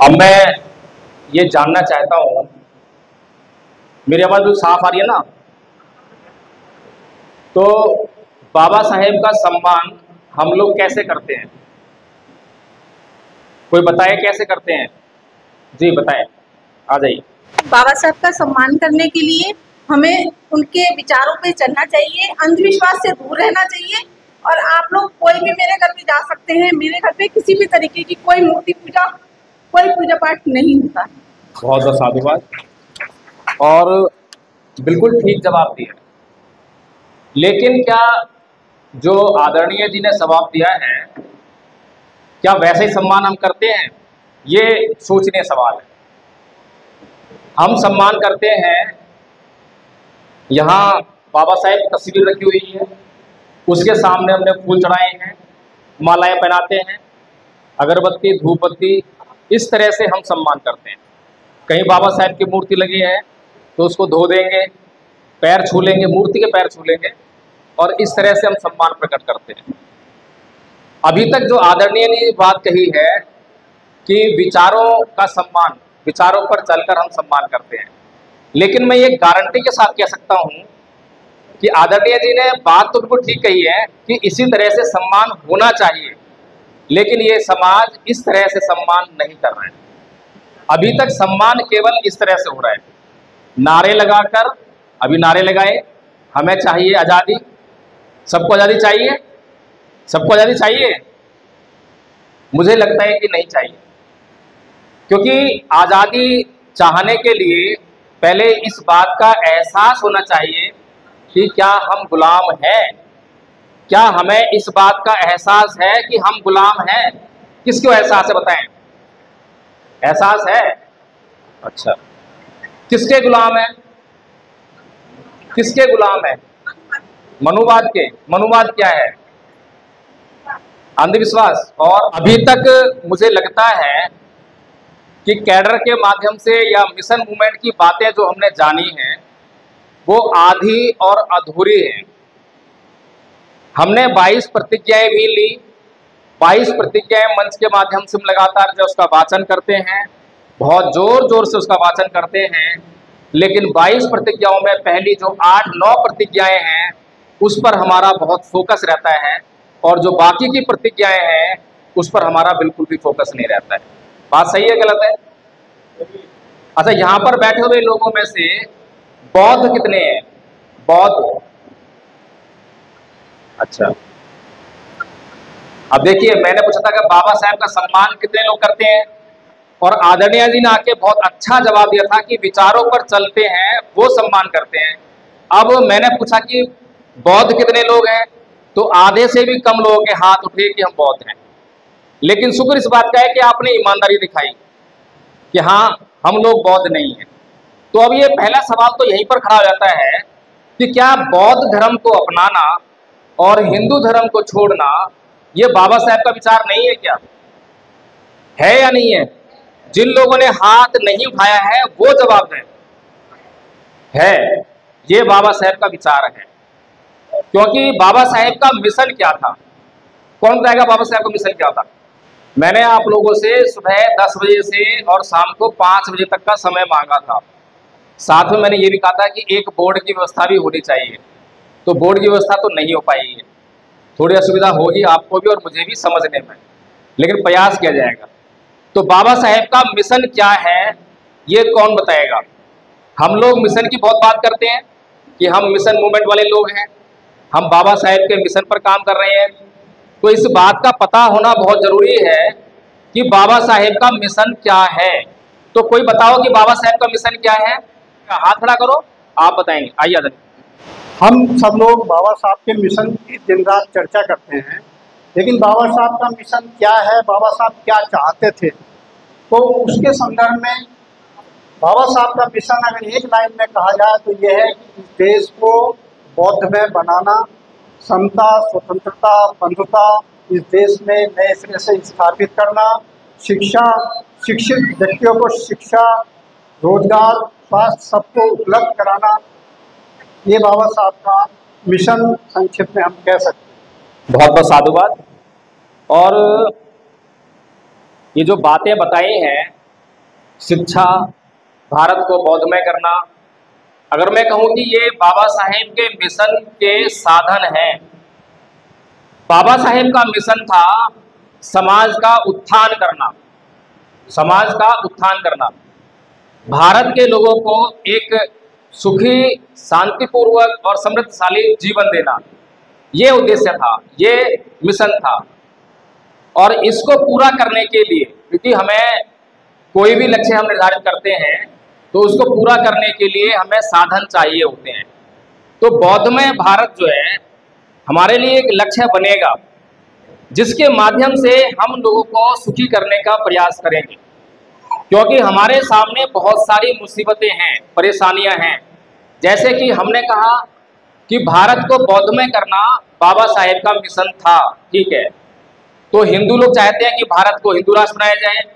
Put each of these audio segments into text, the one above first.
अब मैं ये जानना चाहता हूं, मेरी आवाज भी साफ आ रही है ना? तो बाबा साहेब का सम्मान हम लोग कैसे करते हैं? कोई बताए कैसे करते हैं? जी बताएं, आ जाइए। बाबा साहब का सम्मान करने के लिए हमें उनके विचारों पे चलना चाहिए, अंधविश्वास से दूर रहना चाहिए। और आप लोग कोई भी मेरे घर पे जा सकते हैं, मेरे घर पे किसी भी तरीके की कोई मूर्ति पूजा, कोई पूजा पाठ नहीं होता। बहुत बहुत साधुवाद और बिल्कुल ठीक जवाब दिया। लेकिन क्या जो आदरणीय जी ने जवाब दिया है, क्या वैसे ही सम्मान हम करते हैं? ये सोचनीय सवाल है। हम सम्मान करते हैं, यहाँ बाबा साहेब की तस्वीर रखी हुई है, उसके सामने हमने फूल चढ़ाए हैं, मालाएं पहनाते हैं, अगरबत्ती धूपबत्ती, इस तरह से हम सम्मान करते हैं। कहीं बाबा साहेब की मूर्ति लगी है तो उसको धो देंगे, पैर छू लेंगे, मूर्ति के पैर छू लेंगे और इस तरह से हम सम्मान प्रकट करते हैं। अभी तक जो आदरणीय ने बात कही है कि विचारों का सम्मान, विचारों पर चलकर हम सम्मान करते हैं, लेकिन मैं ये गारंटी के साथ कह सकता हूं कि आदरणीय जी ने बात तो बिल्कुल ठीक कही है कि इसी तरह से सम्मान होना चाहिए, लेकिन ये समाज इस तरह से सम्मान नहीं कर रहा है। अभी तक सम्मान केवल इस तरह से हो रहा है, नारे लगाकर। अभी नारे लगाए, हमें चाहिए आज़ादी, सबको आज़ादी चाहिए, सबको आज़ादी चाहिए। मुझे लगता है कि नहीं चाहिए, क्योंकि आज़ादी चाहने के लिए पहले इस बात का एहसास होना चाहिए कि क्या हम गुलाम हैं। क्या हमें इस बात का एहसास है कि हम गुलाम हैं? किसको एहसास है बताएं? एहसास है? अच्छा, किसके गुलाम है? किसके गुलाम है? मनुवाद के। मनुवाद क्या है? अंधविश्वास। और अभी तक मुझे लगता है कि कैडर के माध्यम से या मिशन मूवमेंट की बातें जो हमने जानी हैं वो आधी और अधूरी हैं। हमने 22 प्रतिज्ञाएं भी ली, 22 प्रतिज्ञाएं मंच के माध्यम से हम लगातार जो उसका वाचन करते हैं, बहुत जोर जोर से उसका वाचन करते हैं, लेकिन 22 प्रतिज्ञाओं में पहली जो 8-9 प्रतिज्ञाएं हैं उस पर हमारा बहुत फोकस रहता है, और जो बाकी की प्रतिज्ञाएं हैं उस पर हमारा बिल्कुल भी फोकस नहीं रहता है। बात सही है गलत है? अच्छा, यहाँ पर बैठे हुए लोगों में से बौद्ध कितने हैं? बौद्ध? अच्छा, अब देखिए, मैंने पूछा था कि बाबा साहेब का सम्मान कितने लोग करते हैं, और आदरणीय जी ने आके बहुत अच्छा जवाब दिया था कि विचारों पर चलते हैं वो सम्मान करते हैं। अब मैंने पूछा कि बौद्ध कितने लोग हैं, तो आधे से भी कम लोगों के हाथ उठे कि हम बौद्ध हैं। लेकिन शुक्र इस बात का है कि आपने ईमानदारी दिखाई कि हाँ, हम लोग बौद्ध नहीं हैं। तो अब ये पहला सवाल तो यहीं पर खड़ा हो जाता है कि क्या बौद्ध धर्म को अपनाना और हिंदू धर्म को छोड़ना ये बाबा साहेब का विचार नहीं है? क्या है या नहीं है? जिन लोगों ने हाथ नहीं उठाया है वो जवाब दें। है, ये बाबा साहेब का विचार है। क्योंकि बाबा साहेब का मिशन क्या था? कौन बताएगा बाबा साहेब का मिशन क्या था? मैंने आप लोगों से सुबह 10 बजे से और शाम को 5 बजे तक का समय मांगा था। साथ में मैंने ये भी कहा था कि एक बोर्ड की व्यवस्था भी होनी चाहिए। तो बोर्ड की व्यवस्था तो नहीं हो पाई है, थोड़ी असुविधा होगी आपको भी और मुझे भी समझने में, लेकिन प्रयास किया जाएगा। तो बाबा साहेब का मिशन क्या है ये कौन बताएगा? हम लोग मिशन की बहुत बात करते हैं कि हम मिशन मूवमेंट वाले लोग हैं, हम बाबा साहेब के मिशन पर काम कर रहे हैं। तो इस बात का पता होना बहुत जरूरी है कि बाबा साहेब का मिशन क्या है। तो कोई बताओ कि बाबा साहेब का मिशन क्या है? हाथ खड़ा करो, आप बताएंगे। आइए आदरणीय। हम सब लोग बाबा साहब के मिशन की दिन रात चर्चा करते हैं, लेकिन बाबा साहब का मिशन क्या है, बाबा साहब क्या चाहते थे, तो उसके संदर्भ में बाबा साहब का मिशन अगर एक लाइन में कहा जाए तो यह है कि इस देश को बौद्धमय बनाना, समता, स्वतंत्रता, बंधुता इस देश में नए सिरे से स्थापित करना, शिक्षा, शिक्षित व्यक्तियों को शिक्षा, रोजगार, स्वास्थ्य सबको उपलब्ध कराना, ये बाबा साहब का मिशन संक्षिप्त में हम कह सकते हैं। बहुत बहुत साधुवाद। और ये जो बातें बताई हैं शिक्षा, भारत को बौद्धमय करना। अगर मैं कहूँ कि ये बाबा साहेब के मिशन के साधन हैं। बाबा साहेब का मिशन था समाज का उत्थान करना, समाज का उत्थान करना, भारत के लोगों को एक सुखी, शांतिपूर्वक और समृद्धशाली जीवन देना। ये उद्देश्य था, ये मिशन था। और इसको पूरा करने के लिए, क्योंकि हमें कोई भी लक्ष्य हम निर्धारित करते हैं तो उसको पूरा करने के लिए हमें साधन चाहिए होते हैं। तो बौद्धमय भारत जो है हमारे लिए एक लक्ष्य बनेगा जिसके माध्यम से हम लोगों को सुखी करने का प्रयास करेंगे, क्योंकि हमारे सामने बहुत सारी मुसीबतें हैं, परेशानियां हैं। जैसे कि हमने कहा कि भारत को बौद्धमय करना बाबा साहेब का मिशन था, ठीक है। तो हिंदू लोग चाहते हैं कि भारत को हिंदू राष्ट्र बनाया जाए,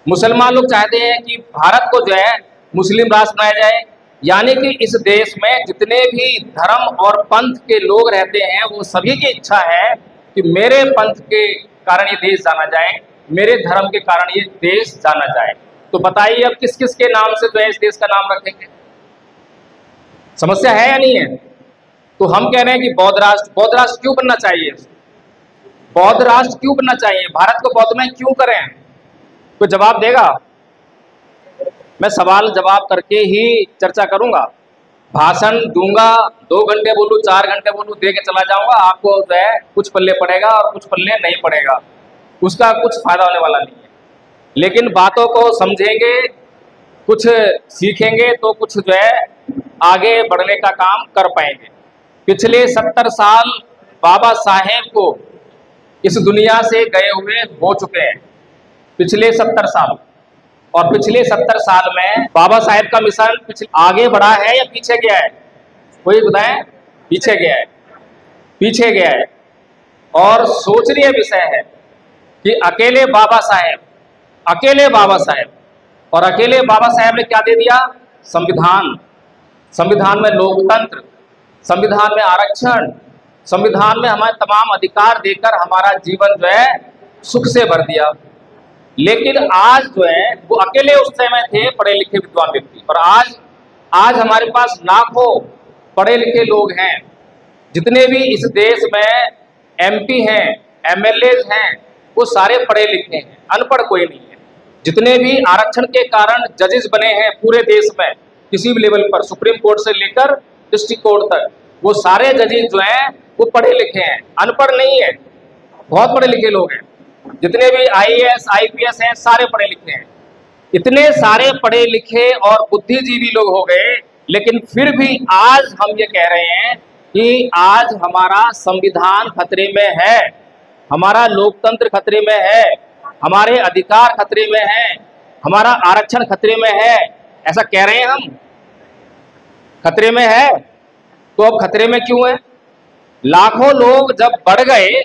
मुसलमान लोग चाहते हैं कि भारत को जो है मुस्लिम राष्ट्र बनाया जाए। यानी कि इस देश में जितने भी धर्म और पंथ के लोग रहते हैं वो सभी की इच्छा है कि मेरे पंथ के कारण ये देश जाना जाए, मेरे धर्म के कारण ये देश जाना जाए। तो बताइए अब किस किस के नाम से जो है इस देश का नाम रखेंगे? समस्या है या नहीं है? तो हम कह रहे हैं कि बौद्ध राष्ट्र क्यों बनना चाहिए? बौद्ध राष्ट्र क्यों बनना चाहिए? भारत को बौद्धमय क्यों करें? कोई जवाब देगा? मैं सवाल जवाब करके ही चर्चा करूंगा। भाषण दूंगा, 2 घंटे बोलूं, 4 घंटे बोलूं, दे के चला जाऊंगा, आपको जो है कुछ पल्ले पड़ेगा और कुछ पल्ले नहीं पड़ेगा, उसका कुछ फायदा होने वाला नहीं है। लेकिन बातों को समझेंगे, कुछ सीखेंगे तो कुछ जो है आगे बढ़ने का काम कर पाएंगे। पिछले 70 साल बाबा साहेब को इस दुनिया से गए हुए हो चुके हैं, पिछले 70 साल। और पिछले 70 साल में बाबा साहेब का मिशन आगे बढ़ा है या पीछे गया है? कोई बताएं? पीछे गया है, पीछे गया है। और सोचनीय विषय है कि अकेले बाबा साहेब और अकेले बाबा साहेब ने क्या दे दिया? संविधान। संविधान में लोकतंत्र, संविधान में आरक्षण, संविधान में हमारे तमाम अधिकार देकर हमारा जीवन जो है सुख से भर दिया। लेकिन आज जो है वो अकेले उस समय थे पढ़े लिखे विद्वान व्यक्ति, और आज हमारे पास लाखों पढ़े लिखे लोग हैं। जितने भी इस देश में MP हैं, MLA हैं, वो सारे पढ़े लिखे हैं, अनपढ़ कोई नहीं है। जितने भी आरक्षण के कारण जजेस बने हैं पूरे देश में, किसी भी लेवल पर, सुप्रीम कोर्ट से लेकर डिस्ट्रिक्ट कोर्ट तक, वो सारे जजेस जो हैं वो पढ़े लिखे हैं, अनपढ़ नहीं है, बहुत पढ़े लिखे लोग हैं। जितने भी IAS IPS हैं सारे पढ़े लिखे हैं। इतने सारे पढ़े लिखे और बुद्धिजीवी लोग हो गए, लेकिन फिर भी आज हम ये कह रहे हैं कि आज हमारा संविधान खतरे में है, हमारा लोकतंत्र खतरे में है, हमारे अधिकार खतरे में है, हमारा आरक्षण खतरे में है। ऐसा कह रहे हैं हम, खतरे में है। तो अब खतरे में क्यों है? लाखों लोग जब बढ़ गए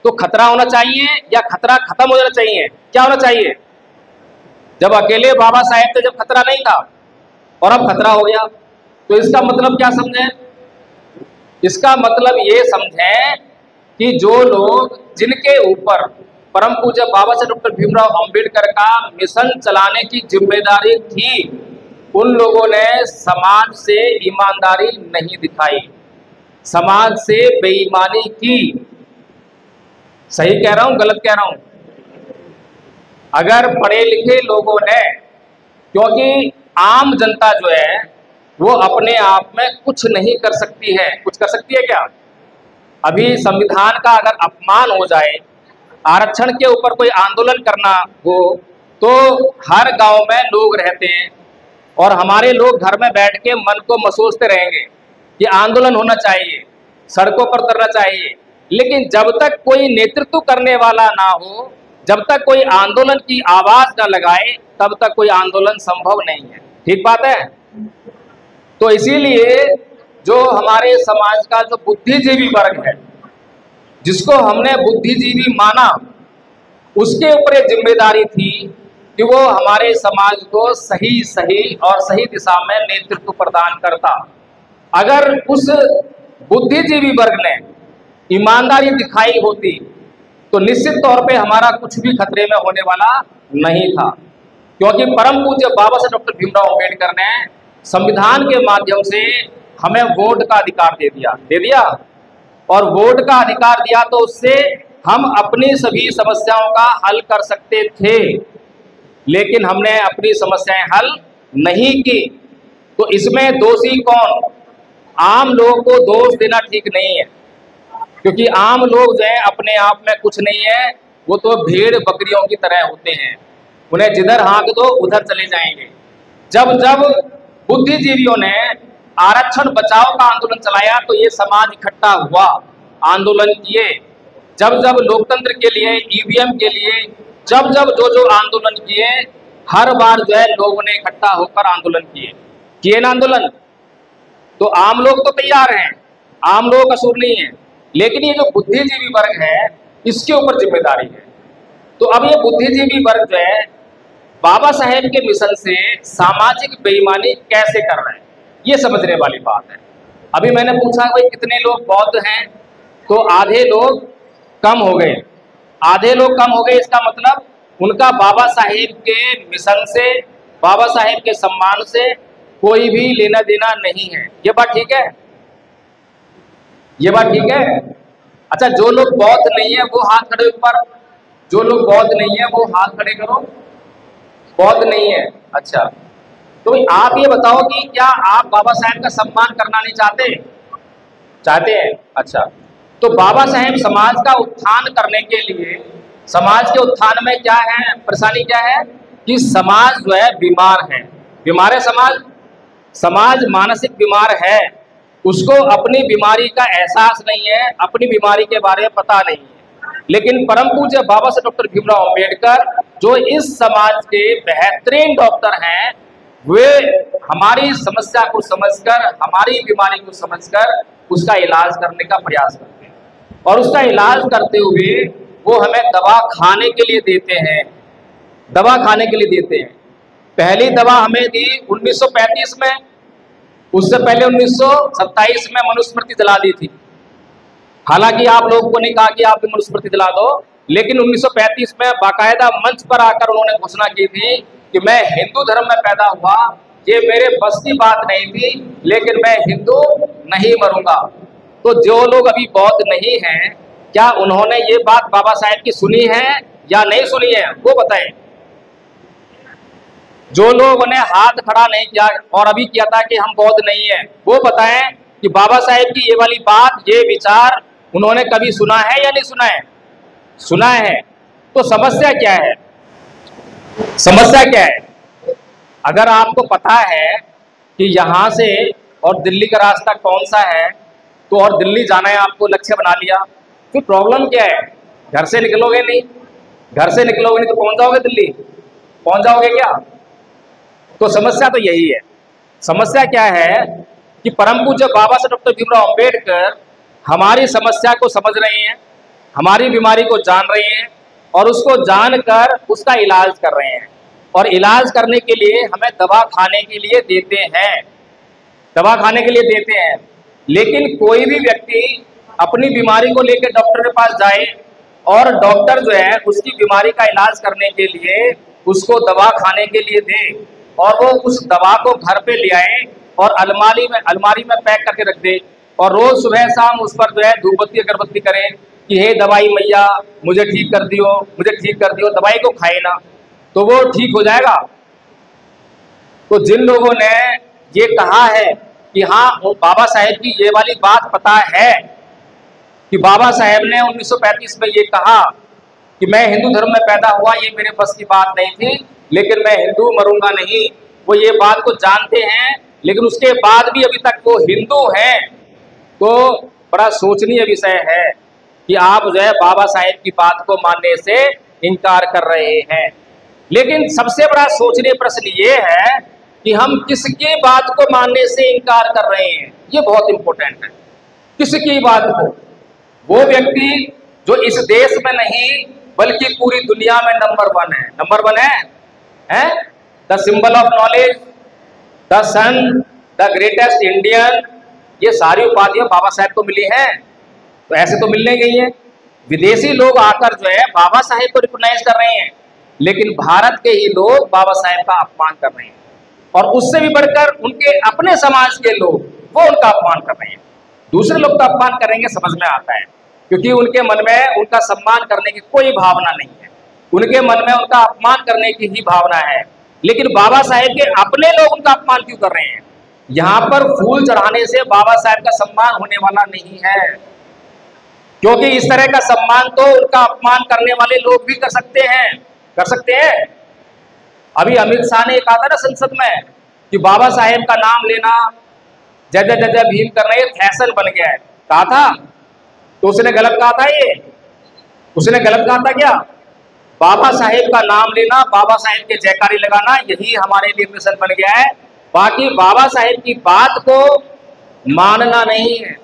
तो खतरा होना चाहिए या खतरा खत्म हो जाना चाहिए? क्या होना चाहिए? जब अकेले बाबा साहेब थे, जब खतरा नहीं था, और अब खतरा हो गया, तो इसका मतलब क्या समझें? इसका मतलब ये समझें कि जो लोग, जिनके ऊपर परम पूज्य बाबा साहेब डॉक्टर भीमराव अंबेडकर का मिशन चलाने की जिम्मेदारी थी, उन लोगों ने समाज से ईमानदारी नहीं दिखाई, समाज से बेईमानी की। सही कह रहा हूं, गलत कह रहा हूं? अगर पढ़े लिखे लोगों ने, क्योंकि आम जनता जो है वो अपने आप में कुछ नहीं कर सकती है। कुछ कर सकती है क्या? अभी संविधान का अगर अपमान हो जाए, आरक्षण के ऊपर कोई आंदोलन करना हो, तो हर गांव में लोग रहते हैं और हमारे लोग घर में बैठ के मन को महसूसते रहेंगे कि आंदोलन होना चाहिए, सड़कों पर उतरना चाहिए। लेकिन जब तक कोई नेतृत्व करने वाला ना हो, जब तक कोई आंदोलन की आवाज ना लगाए, तब तक कोई आंदोलन संभव नहीं है। ठीक बात है? तो इसीलिए जो हमारे समाज का जो बुद्धिजीवी वर्ग है, जिसको हमने बुद्धिजीवी माना, उसके ऊपर एक जिम्मेदारी थी कि वो हमारे समाज को सही और सही दिशा में नेतृत्व प्रदान करता। अगर उस बुद्धिजीवी वर्ग ने ईमानदारी दिखाई होती तो निश्चित तौर पे हमारा कुछ भी खतरे में होने वाला नहीं था। क्योंकि परम पूज्य बाबा साहब डॉक्टर भीमराव अम्बेडकर ने संविधान के माध्यम से हमें वोट का अधिकार दे दिया और वोट का अधिकार दिया तो उससे हम अपनी सभी समस्याओं का हल कर सकते थे, लेकिन हमने अपनी समस्याएं हल नहीं की। तो इसमें दोषी कौन? आम लोगों को दोष देना ठीक नहीं है, क्योंकि आम लोग जो है अपने आप में कुछ नहीं है, वो तो भेड़ बकरियों की तरह होते हैं, उन्हें जिधर हाँक दो उधर चले जाएंगे। जब जब बुद्धिजीवियों ने आरक्षण बचाओ का आंदोलन चलाया तो ये समाज इकट्ठा हुआ, आंदोलन किए। जब जब लोकतंत्र के लिए, ईवीएम के लिए, जब जब जो आंदोलन किए, हर बार जो है लोगों ने इकट्ठा होकर आंदोलन किए ना आंदोलन। तो आम लोग तो तैयार हैं, आम लोगों का कसूर नहीं है, लेकिन ये जो बुद्धिजीवी वर्ग है इसके ऊपर जिम्मेदारी है। तो अब ये बुद्धिजीवी वर्ग जो है बाबा साहेब के मिशन से सामाजिक बेईमानी कैसे कर रहे हैं, ये समझने वाली बात है। अभी मैंने पूछा भाई कितने लोग बौद्ध हैं, तो आधे लोग कम हो गए। आधे लोग कम हो गए, इसका मतलब उनका बाबा साहेब के मिशन से, बाबा साहेब के सम्मान से कोई भी लेना देना नहीं है। ये बात ठीक है? ये बात ठीक है? अच्छा, जो लोग बौद्ध नहीं है वो हाथ खड़े ऊपर, जो लोग बौद्ध नहीं है वो हाथ खड़े करो। बौद्ध नहीं है, अच्छा। तो आप ये बताओ कि क्या आप बाबा साहेब का सम्मान करना नहीं चाहते? चाहते हैं, अच्छा। तो बाबा साहेब समाज का उत्थान करने के लिए, समाज के उत्थान में क्या है परेशानी, क्या है कि समाज जो है बीमार है। बीमार है समाज मानसिक बीमार है, उसको अपनी बीमारी का एहसास नहीं है, अपनी बीमारी के बारे में पता नहीं है। लेकिन परम पूज्य बाबा साहब डॉक्टर भीमराव अम्बेडकर जो इस समाज के बेहतरीन डॉक्टर हैं, वे हमारी समस्या को समझकर, हमारी बीमारी को समझकर उसका इलाज करने का प्रयास करते हैं, और उसका इलाज करते हुए वो हमें दवा खाने के लिए देते हैं, दवा खाने के लिए देते हैं। पहली दवा हमें दी 1935 में, उससे पहले 1927 में मनुस्मृति जला दी थी। हालांकि आप लोगों को नहीं कहा कि आप भी मनुस्मृति जला दो, लेकिन 1935 में बाकायदा मंच पर आकर उन्होंने घोषणा की थी कि मैं हिंदू धर्म में पैदा हुआ, ये मेरे बस की बात नहीं थी, लेकिन मैं हिंदू नहीं मरूंगा। तो जो लोग अभी बौद्ध नहीं हैं, क्या उन्होंने ये बात बाबा साहेब की सुनी है या नहीं सुनी है, वो बताएं। जो लोगों ने हाथ खड़ा नहीं किया और अभी किया था कि हम बौद्ध नहीं है, वो बताएं कि बाबा साहेब की ये वाली बात, ये विचार उन्होंने कभी सुना है या नहीं सुना है? सुना है। तो समस्या क्या है? समस्या क्या है? अगर आपको पता है कि यहाँ से और दिल्ली का रास्ता कौन सा है, तो और दिल्ली जाना है, आपको लक्ष्य बना लिया, तो प्रॉब्लम क्या है? घर से निकलोगे नहीं, घर से निकलोगे नहीं तो पहुंच जाओगे दिल्ली? पहुंच जाओगे क्या? तो समस्या तो यही है। समस्या क्या है कि परम पूज्य बाबा साहब डॉक्टर भीमराव अम्बेडकर हमारी समस्या को समझ रहे हैं, हमारी बीमारी को जान रहे हैं, और उसको जानकर उसका इलाज कर रहे हैं। और इलाज करने के लिए हमें दवा खाने के लिए देते हैं, दवा खाने के लिए देते हैं। लेकिन कोई भी व्यक्ति अपनी बीमारी को लेकर डॉक्टर के पास जाए और डॉक्टर जो है उसकी बीमारी का इलाज करने के लिए उसको दवा खाने के लिए दे, और वो उस दवा को घर पे ले आए और अलमारी में पैक करके रख दे, और रोज सुबह शाम उस पर जो है धूपबत्ती अगरबत्ती करें कि हे दवाई मैया मुझे ठीक कर दियो, मुझे ठीक कर दियो, दवाई को खाए ना, तो वो ठीक हो जाएगा? तो जिन लोगों ने ये कहा है कि हाँ वो बाबा साहेब की ये वाली बात पता है कि बाबा साहेब ने 1935 में ये कहा कि मैं हिंदू धर्म में पैदा हुआ, ये मेरे बस की बात नहीं थी, लेकिन मैं हिंदू मरूंगा नहीं, वो ये बात को जानते हैं, लेकिन उसके बाद भी अभी तक वो हिंदू हैं। तो बड़ा सोचनीय विषय है कि आप जो है बाबा साहेब की बात को मानने से इनकार कर रहे हैं। लेकिन सबसे बड़ा सोचनीय प्रश्न ये है कि हम किसकी बात को मानने से इनकार कर रहे हैं, ये बहुत इंपॉर्टेंट है। किसकी बात को? वो व्यक्ति जो इस देश में नहीं बल्कि पूरी दुनिया में नंबर 1 है, नंबर 1 है, the symbol of knowledge, the sun, the greatest Indian, ये सारी उपाधियां बाबा साहेब को मिली हैं। तो ऐसे तो मिलने गई हैं। विदेशी लोग आकर जो है बाबा साहेब को रिकॉग्नाइज कर रहे हैं, लेकिन भारत के ही लोग बाबा साहेब का अपमान कर रहे हैं, और उससे भी बढ़कर उनके अपने समाज के लोग वो उनका अपमान कर रहे हैं। दूसरे लोग का अपमान करेंगे समझ में आता है, क्योंकि उनके मन में उनका सम्मान करने की कोई भावना नहीं है, उनके मन में उनका अपमान करने की ही भावना है। लेकिन बाबा साहेब के अपने लोग उनका अपमान क्यों कर रहे हैं? यहाँ पर फूल चढ़ाने से बाबा साहेब का सम्मान होने वाला नहीं है, क्योंकि इस तरह का सम्मान तो उनका अपमान करने वाले लोग भी कर सकते हैं, कर सकते हैं। अभी अमित शाह ने कहा था ना संसद में कि बाबा साहेब का नाम लेना जय जय जय जय भीम करना ये फैशन बन गया है, कहा था। तो उसने गलत कहा था, ये उसने गलत कहा था क्या? बाबा साहेब का नाम लेना, बाबा साहेब के जयकारी लगाना, यही हमारे लिए मिशन बन गया है। बाकी बाबा साहेब की बात को मानना नहीं है,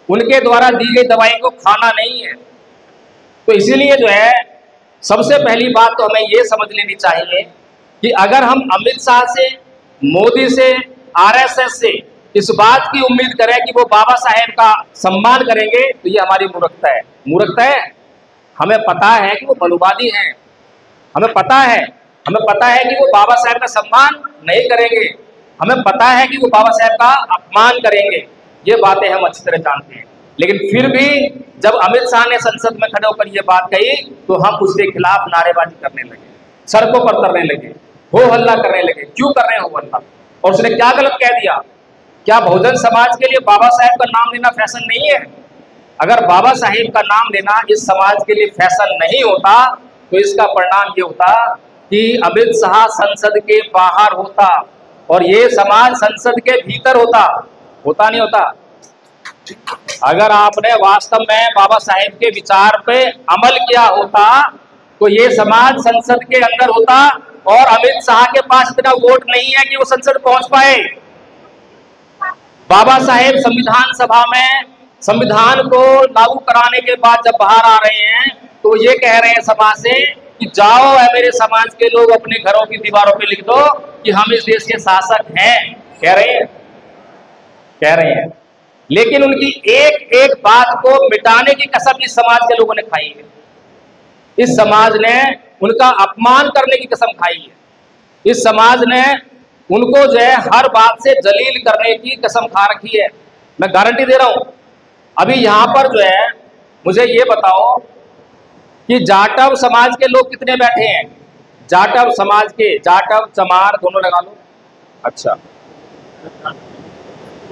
उनके द्वारा दी गई दवाई को खाना नहीं है। तो इसीलिए जो है सबसे पहली बात तो हमें ये समझ लेनी चाहिए कि अगर हम अमित शाह से, मोदी से, आरएसएस से इस बात की उम्मीद करें कि वो बाबा साहेब का सम्मान करेंगे, तो ये हमारी मूर्खता है। मूर्खता है। हमें पता है कि वो बलुवादी हैं, हमें पता है कि वो बाबा साहेब का सम्मान नहीं करेंगे, हमें पता है कि वो बाबा साहेब का अपमान करेंगे, ये बातें हम अच्छी तरह जानते हैं। लेकिन फिर भी जब अमित शाह ने संसद में खड़े होकर ये बात कही तो हम उसके खिलाफ नारेबाजी करने लगे, सड़कों पर उतरने लगे, हो हल्ला करने लगे। क्यों कर रहे हैं हो हल्ला? और उसने क्या गलत कह दिया? क्या बहुजन समाज के लिए बाबा साहेब का नाम लेना फैशन नहीं है? अगर बाबा साहेब का नाम लेना इस समाज के लिए फैशन नहीं होता तो इसका परिणाम ये होता कि अमित शाह संसद के बाहर होता और ये समाज संसद के भीतर होता। होता नहीं होता? अगर आपने वास्तव में बाबा साहेब के विचार पे अमल किया होता तो ये समाज संसद के अंदर होता, और अमित शाह के पास इतना वोट नहीं है कि वो संसद पहुंच पाए। बाबा साहेब संविधान सभा में संविधान को लागू कराने के बाद जब बाहर आ रहे हैं तो ये कह रहे हैं सभा से कि जाओ है मेरे समाज के लोग, अपने घरों की दीवारों पे लिख दो कि हम इस देश के शासक हैं। कह रहे हैं। लेकिन उनकी एक एक बात को मिटाने की कसम इस समाज के लोगों ने खाई है। इस समाज ने उनका अपमान करने की कसम खाई है। इस समाज ने उनको जो है हर बात से जलील करने की कसम खा रखी है। मैं गारंटी दे रहा हूं। अभी यहां पर जो है मुझे ये बताओ कि जाटव समाज के लोग कितने बैठे हैं? जाटव समाज के, जाटव चमार दोनों लगा लो।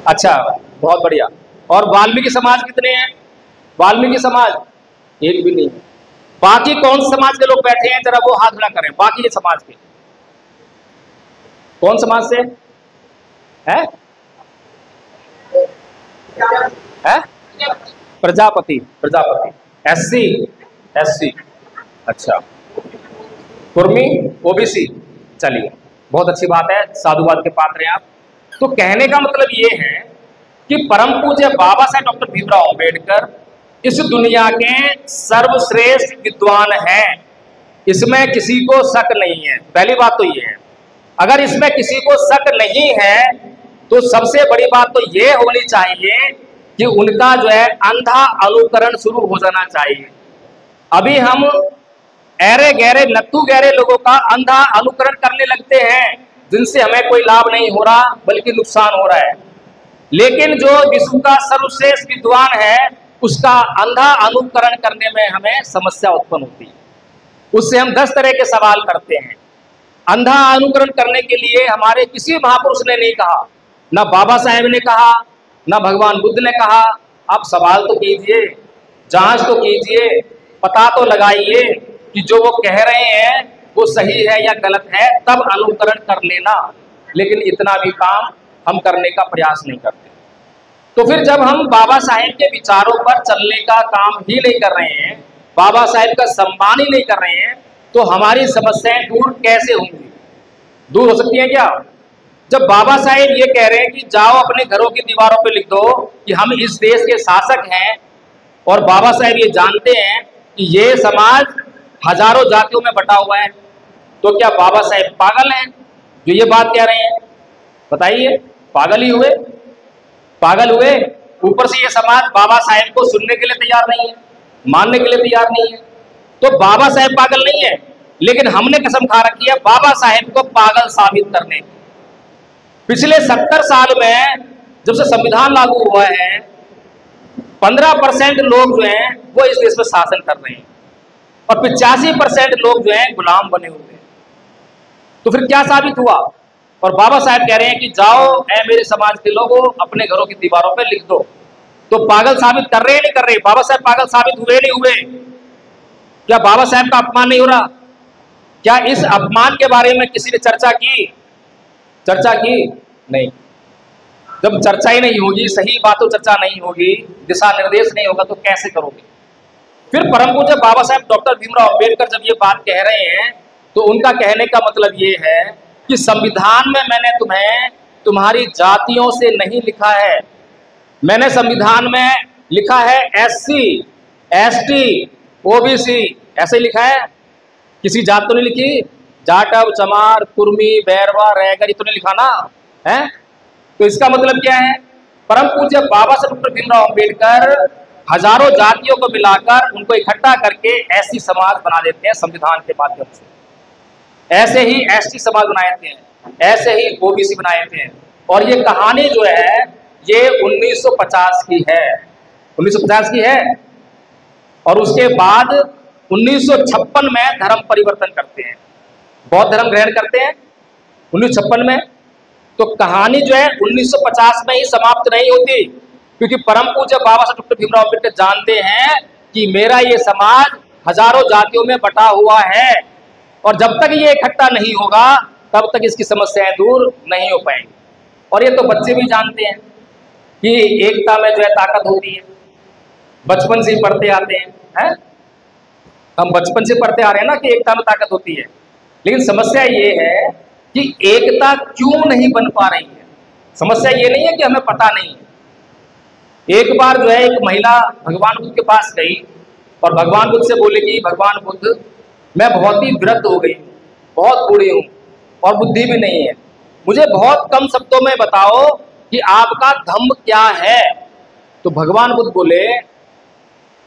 अच्छा, बहुत बढ़िया। और वाल्मीकि समाज कितने हैं? वाल्मीकि समाज एक भी नहीं। बाकी कौन से समाज के लोग बैठे हैं? जरा वो हाथ खड़ा करें। बाकी ये समाज के कौन समाज से है? प्रजापति एससी। अच्छा, कुर्मी ओबीसी। चलिए, बहुत अच्छी बात है, साधुवाद के पात्र हैं आप। तो कहने का मतलब ये है कि परम पूज्य बाबा साहेब डॉक्टर भीमराव अंबेडकर इस दुनिया के सर्वश्रेष्ठ विद्वान हैं, इसमें किसी को शक नहीं है। पहली बात तो ये है। अगर इसमें किसी को शक नहीं है तो सबसे बड़ी बात तो ये होनी चाहिए कि उनका जो है अंधा अनुकरण शुरू हो जाना चाहिए। अभी हम ऐरे गहरे नत्थु गहरे लोगों का अंधा अनुकरण करने लगते हैं, जिनसे हमें कोई लाभ नहीं हो रहा बल्कि नुकसान हो रहा है। लेकिन जो विश्व का सर्वश्रेष्ठ विद्वान है उसका अंधा अनुकरण करने में हमें समस्या उत्पन्न होती है। उससे हम 10 तरह के सवाल करते हैं। अंधा अनुकरण करने के लिए हमारे किसी महापुरुष ने नहीं कहा, ना बाबा साहेब ने कहा, ना भगवान बुद्ध ने कहा। आप सवाल तो कीजिए, जांच तो कीजिए, पता तो लगाइए कि जो वो कह रहे हैं वो सही है या गलत है, तब अनुकरण कर लेना। लेकिन इतना भी काम हम करने का प्रयास नहीं करते। तो फिर जब हम बाबा साहेब के विचारों पर चलने का काम ही नहीं कर रहे हैं, बाबा साहेब का सम्मान ही नहीं कर रहे हैं, तो हमारी समस्याएं दूर कैसे होंगी? दूर हो सकती हैं क्या? जब बाबा साहेब ये कह रहे हैं कि जाओ अपने घरों की दीवारों पे लिख दो कि हम इस देश के शासक हैं, और बाबा साहेब ये जानते हैं कि ये समाज हजारों जातियों में बटा हुआ है, तो क्या बाबा साहेब पागल हैं जो ये बात कह रहे हैं? बताइए, पागल ही हुए? पागल हुए। ऊपर से ये समाज बाबा साहेब को सुनने के लिए तैयार नहीं है, मानने के लिए तैयार नहीं है। तो बाबा साहेब पागल नहीं है, लेकिन हमने कसम खा रखी है बाबा साहेब को पागल साबित करने की। पिछले 70 साल में जब से संविधान लागू हुआ है 15% लोग जो हैं वो इस देश में शासन कर रहे हैं और 85% लोग जो हैं गुलाम बने हुए हैं। तो फिर क्या साबित हुआ? और बाबा साहेब कह रहे हैं कि जाओ ऐ मेरे समाज के लोगों अपने घरों की दीवारों पे लिख दो। तो पागल साबित कर रहे हैं नहीं कर रहे? बाबा साहेब पागल साबित हुए नहीं हुए? क्या बाबा साहेब का अपमान नहीं हो रहा? क्या इस अपमान के बारे में किसी ने चर्चा की? नहीं। जब चर्चा ही नहीं होगी, सही बातों चर्चा नहीं होगी, दिशा निर्देश नहीं होगा तो कैसे करोगे? फिर परम पूज्य बाबा साहेब डॉक्टर भीमराव अंबेडकर जब ये बात कह रहे हैं तो उनका कहने का मतलब ये है कि संविधान में मैंने तुम्हें तुम्हारी जातियों से नहीं लिखा है, मैंने संविधान में लिखा है SC, ST, OBC, ऐसे लिखा है। किसी जात तो नहीं लिखी, जाटव, चमार, कुर्मी, बैरवा, रैगर, तो नहीं लिखा ना है। तो इसका मतलब क्या है? परम पूज्य बाबा साहेब डॉक्टर भीमराव अंबेडकर हजारों जातियों को मिलाकर उनको इकट्ठा करके ऐसी समाज बना देते हैं संविधान के माध्यम से। ऐसे ही ST समाज बनाए थे, ऐसे ही OBC बनाए थे। और ये कहानी जो है ये 1950 की है, 1950 की है। और उसके बाद 1956 में धर्म परिवर्तन करते हैं, बौद्ध धर्म ग्रहण करते हैं 1956 में। तो कहानी जो है 1950 में ही समाप्त नहीं होती, क्योंकि परम पूज्य बाबा साहेब डॉक्टर भीमराव अंबेडकर जानते हैं कि मेरा ये समाज हजारों जातियों में बटा हुआ है और जब तक ये इकट्ठा नहीं होगा तब तक इसकी समस्याएं दूर नहीं हो पाएंगी। और ये तो बच्चे भी जानते हैं कि एकता में जो है ताकत होती है, बचपन से ही पढ़ते आते हैं। हम बचपन से पढ़ते आ रहे हैं ना कि एकता में ताकत होती है। लेकिन समस्या ये है कि एकता क्यों नहीं बन पा रही है। समस्या ये नहीं है कि हमें पता नहीं है। एक बार जो है एक महिला भगवान बुद्ध के पास गई और भगवान बुद्ध से बोले कि भगवान बुद्ध, मैं बहुत ही वृद्ध हो गई, बहुत बूढ़ी हूँ और बुद्धि भी नहीं है, मुझे बहुत कम शब्दों में बताओ कि आपका धम्म क्या है। तो भगवान बुद्ध बोले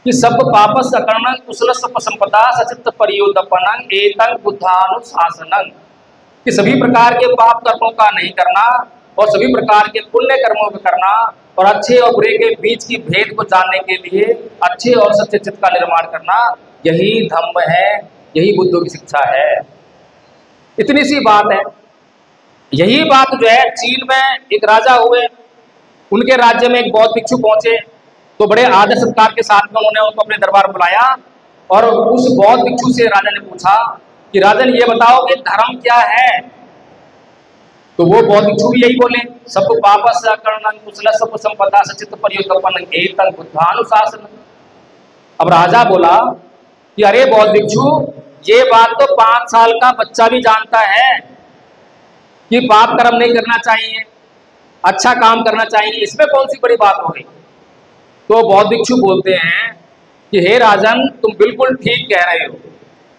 कि सब पापस अकर्णं कुशलस्य संपदा सचित्त परियोदपनं एतं बुद्धानुशासनं, कि सभी प्रकार के पाप कर्मों का नहीं करना और सभी प्रकार के पुण्य कर्मों को करना और अच्छे और बुरे के बीच की भेद को जानने के लिए अच्छे और सच्चे चित्त का निर्माण करना, यही धम्म है, यही बुद्धों की शिक्षा है। इतनी सी बात है। यही बात जो है चीन में एक राजा हुए, उनके राज्य में एक बौद्ध भिक्षु पहुंचे तो बड़े आदर सत्कार के साथ में उन्होंने उनको अपने दरबार में बुलाया और उस बौद्ध भिक्षु से राजा ने पूछा कि राजन ये बताओ कि धर्म क्या है। तो वो बौद्ध भिक्षु भी यही बोले, सब पापस अकर्णं कुशलस्य संपदा सचित्त परियोदपनं एतं बुद्धानुशासनं। अब राजा बोला कि अरे बौद्ध भिक्षु, ये बात तो 5 साल का बच्चा भी जानता है कि पाप कर्म नहीं करना चाहिए, अच्छा काम करना चाहिए, इसमें कौन सी बड़ी बात हो गई। तो बौद्ध भिक्षु बोलते हैं कि हे राजन, तुम बिल्कुल ठीक कह रहे हो,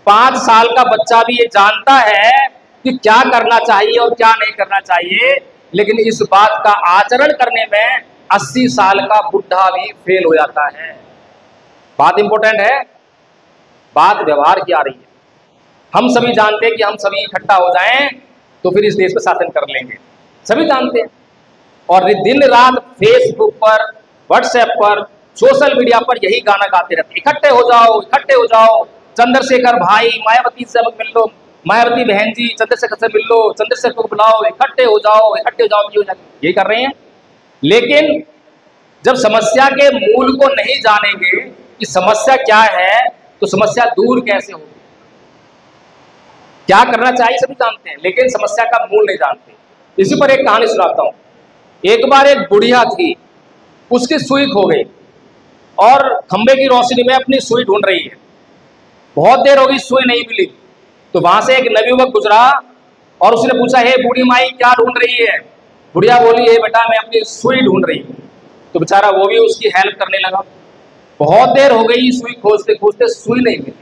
5 साल का बच्चा भी ये जानता है कि क्या करना चाहिए और क्या नहीं करना चाहिए, लेकिन इस बात का आचरण करने में 80 साल का बुढ़ा भी फेल हो जाता है। बात इंपॉर्टेंट है, बात व्यवहार की आ रही है। हम सभी जानते हैं कि हम सभी इकट्ठा हो जाएं तो फिर इस देश पर शासन कर लेंगे, सभी जानते हैं। और दिन रात फेसबुक पर, व्हाट्सएप पर, सोशल मीडिया पर यही गाना गाते रहते, इकट्ठे हो जाओ, इकट्ठे हो जाओ, चंद्रशेखर भाई मायावती से मिल लो, मायावती बहन जी चंद्रशेखर से मिल लो, चंद्रशेखर को बुलाओ, इकट्ठे हो जाओ, इकट्ठे हो जाओ, यही कर रहे हैं। लेकिन जब समस्या के मूल को नहीं जानेंगे कि समस्या क्या है तो समस्या दूर कैसे होगी। क्या करना चाहिए सभी जानते हैं, लेकिन समस्या का मूल नहीं जानते। इसी पर एक कहानी सुनाता हूं। एक बार एक बुढ़िया थी, उसकी सुई खो गई और खंबे की रोशनी में अपनी सुई ढूंढ रही है। बहुत देर हो गई, सुई नहीं मिली। तो वहां से एक नवयुवक गुजरा और उसने पूछा, हे बूढ़ी माई क्या ढूंढ रही है। बुढ़िया बोली, हे बेटा मैं अपनी सुई ढूंढ रही हूँ। तो बेचारा वो भी उसकी हेल्प करने लगा। बहुत देर हो गई, सुई खोजते खोजते सुई नहीं मिली।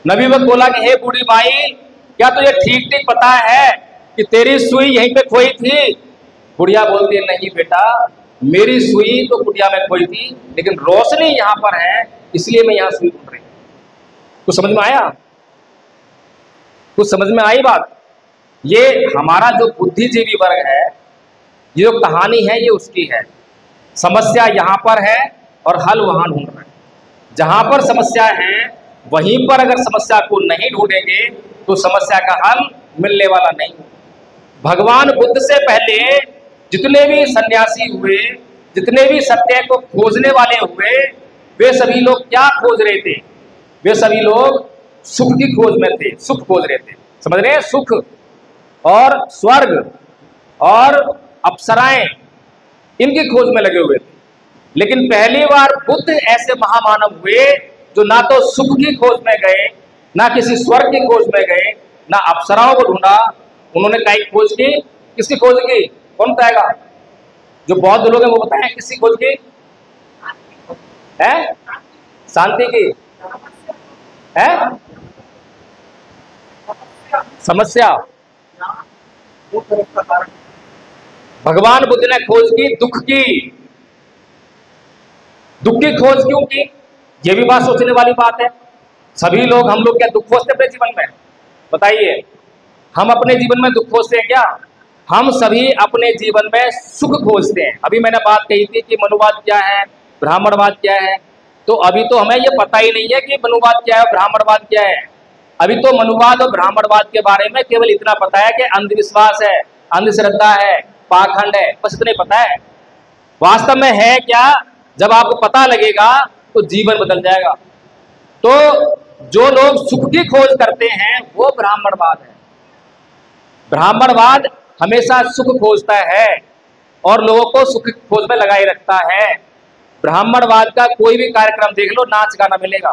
नवयुवक बोला कि हे बूढ़ी माई, क्या तुझे ठीक ठीक पता है कि तेरी सुई यहीं पे खोई थी। बुढ़िया बोलती है, नहीं बेटा, मेरी सुई तो कुटिया में खोई थी, लेकिन रोशनी यहाँ पर है, इसलिए मैं यहाँ सुई ढूंढ रही हूँ। तो समझ में आया। कुछ समझ में आई बात? ये हमारा जो बुद्धिजीवी वर्ग है, ये जो कहानी है ये उसकी है। समस्या यहाँ पर है और हल वहाँ ढूंढ रहे हैं। जहाँ पर समस्या है वहीं पर अगर समस्या को नहीं ढूंढेंगे तो समस्या का हल मिलने वाला नहीं। भगवान बुद्ध से पहले जितने भी सन्यासी हुए, जितने भी सत्य को खोजने वाले हुए, वे सभी लोग क्या खोज रहे थे? वे सभी लोग सुख की खोज में थे, सुख खोज रहे थे। समझ रहे हैं? सुख और स्वर्ग और अप्सराएं, इनकी खोज में लगे हुए थे। लेकिन पहली बार बुद्ध ऐसे महामानव हुए जो ना तो सुख की खोज में गए, ना किसी स्वर्ग की खोज में गए, ना अप्सराओं को ढूंढा। उन्होंने कई खोज की। किसकी खोज की? कौन बताएगा? जो बौद्ध लोग हैं वो बताएं किसकी खोज की है? शांति की है? समस्या। भगवान बुद्ध ने खोज की दुख की। दुख की खोज क्यों की? ये भी बात सोचने वाली बात है। सभी लोग, हम लोग क्या दुख खोजते अपने जीवन में? बताइए, हम अपने जीवन में दुख खोजते हैं क्या? हम सभी अपने जीवन में सुख खोजते हैं। अभी मैंने बात कही थी कि मनुवाद क्या है, ब्राह्मणवाद क्या है। तो अभी तो हमें ये पता ही नहीं है कि मनुवाद क्या है, ब्राह्मणवाद क्या है। अभी तो मनुवाद और ब्राह्मणवाद के बारे में केवल इतना पता है कि अंधविश्वास है, अंधश्रद्धा है, पाखंड है, बस इतना ही पता है। वास्तव में है क्या? जब आपको पता लगेगा तो जीवन बदल जाएगा। तो जो लोग सुख की खोज करते हैं वो ब्राह्मणवाद है। ब्राह्मणवाद हमेशा सुख खोजता है और लोगों को सुख की खोज में लगाए रखता है। ब्राह्मणवाद का कोई भी कार्यक्रम देख लो, नाच गाना मिलेगा,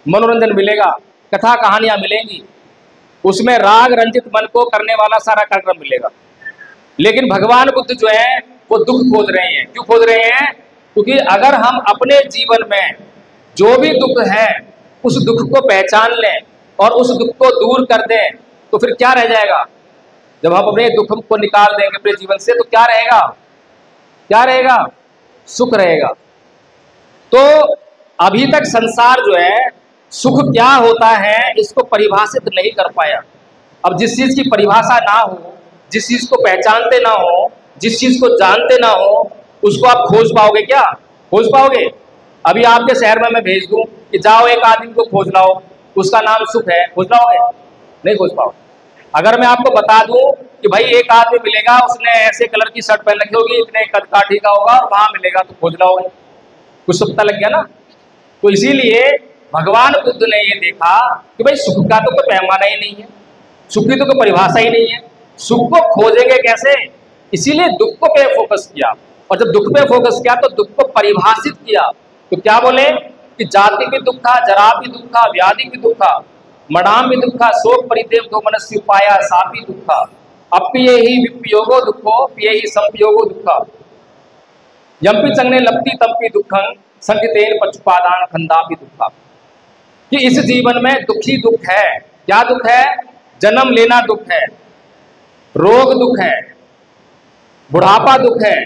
मनोरंजन मिलेगा, कथा कहानियां मिलेंगी, उसमें राग रंजित मन को करने वाला सारा कार्यक्रम मिलेगा। लेकिन भगवान बुद्ध जो है वो दुख खोज रहे हैं। क्यों खोज रहे हैं? क्योंकि अगर हम अपने जीवन में जो भी दुख है उस दुख को पहचान लें और उस दुख को दूर कर दें तो फिर क्या रह जाएगा? जब हम अपने दुख को निकाल देंगे अपने जीवन से तो क्या रहेगा? क्या रहेगा? सुख रहेगा। तो अभी तक संसार जो है सुख क्या होता है इसको परिभाषित नहीं कर पाया। अब जिस चीज की परिभाषा ना हो, जिस चीज को पहचानते ना हो, जिस चीज को जानते ना हो, उसको आप खोज पाओगे क्या? खोज पाओगे? अभी आपके शहर में मैं भेज दूं कि जाओ एक आदमी को खोज लाओ, उसका नाम सुख है, खोज लाओगे? नहीं खोज पाओगे। अगर मैं आपको बता दूं कि भाई एक आदमी मिलेगा, उसने ऐसे कलर की शर्ट पहन रखी होगी, इतने कद काठी का होगा और वहां मिलेगा, तो खोज लाओगे? कुछ तो पता लग गया ना। तो इसीलिए भगवान बुद्ध ने ये देखा कि भाई सुख का तो कोई पैमाना ही नहीं है, सुख की तो कोई परिभाषा ही नहीं है, सुख को खोजेंगे कैसे? इसीलिए दुख को पे फोकस किया। और जब दुख पे फोकस किया तो दुख को परिभाषित किया। तो क्या बोले कि जाति भी दुखा, जरा भी दुखा, व्याधि भी दुखा, मणाम भी दुखा, शोक परिदेव दो मनस्य उपाया सापी दुखा, अप्रिय ही विपयोगो दुखो पिय ही संपयोगो दुखा, यम्पि चंगने लपति तंपि दुखं संगतेन पक्षुपादान खंदापि दुखा। कि इस जीवन में दुखी दुख है। क्या दुख है? जन्म लेना दुख है, रोग दुख है, बुढ़ापा दुख है,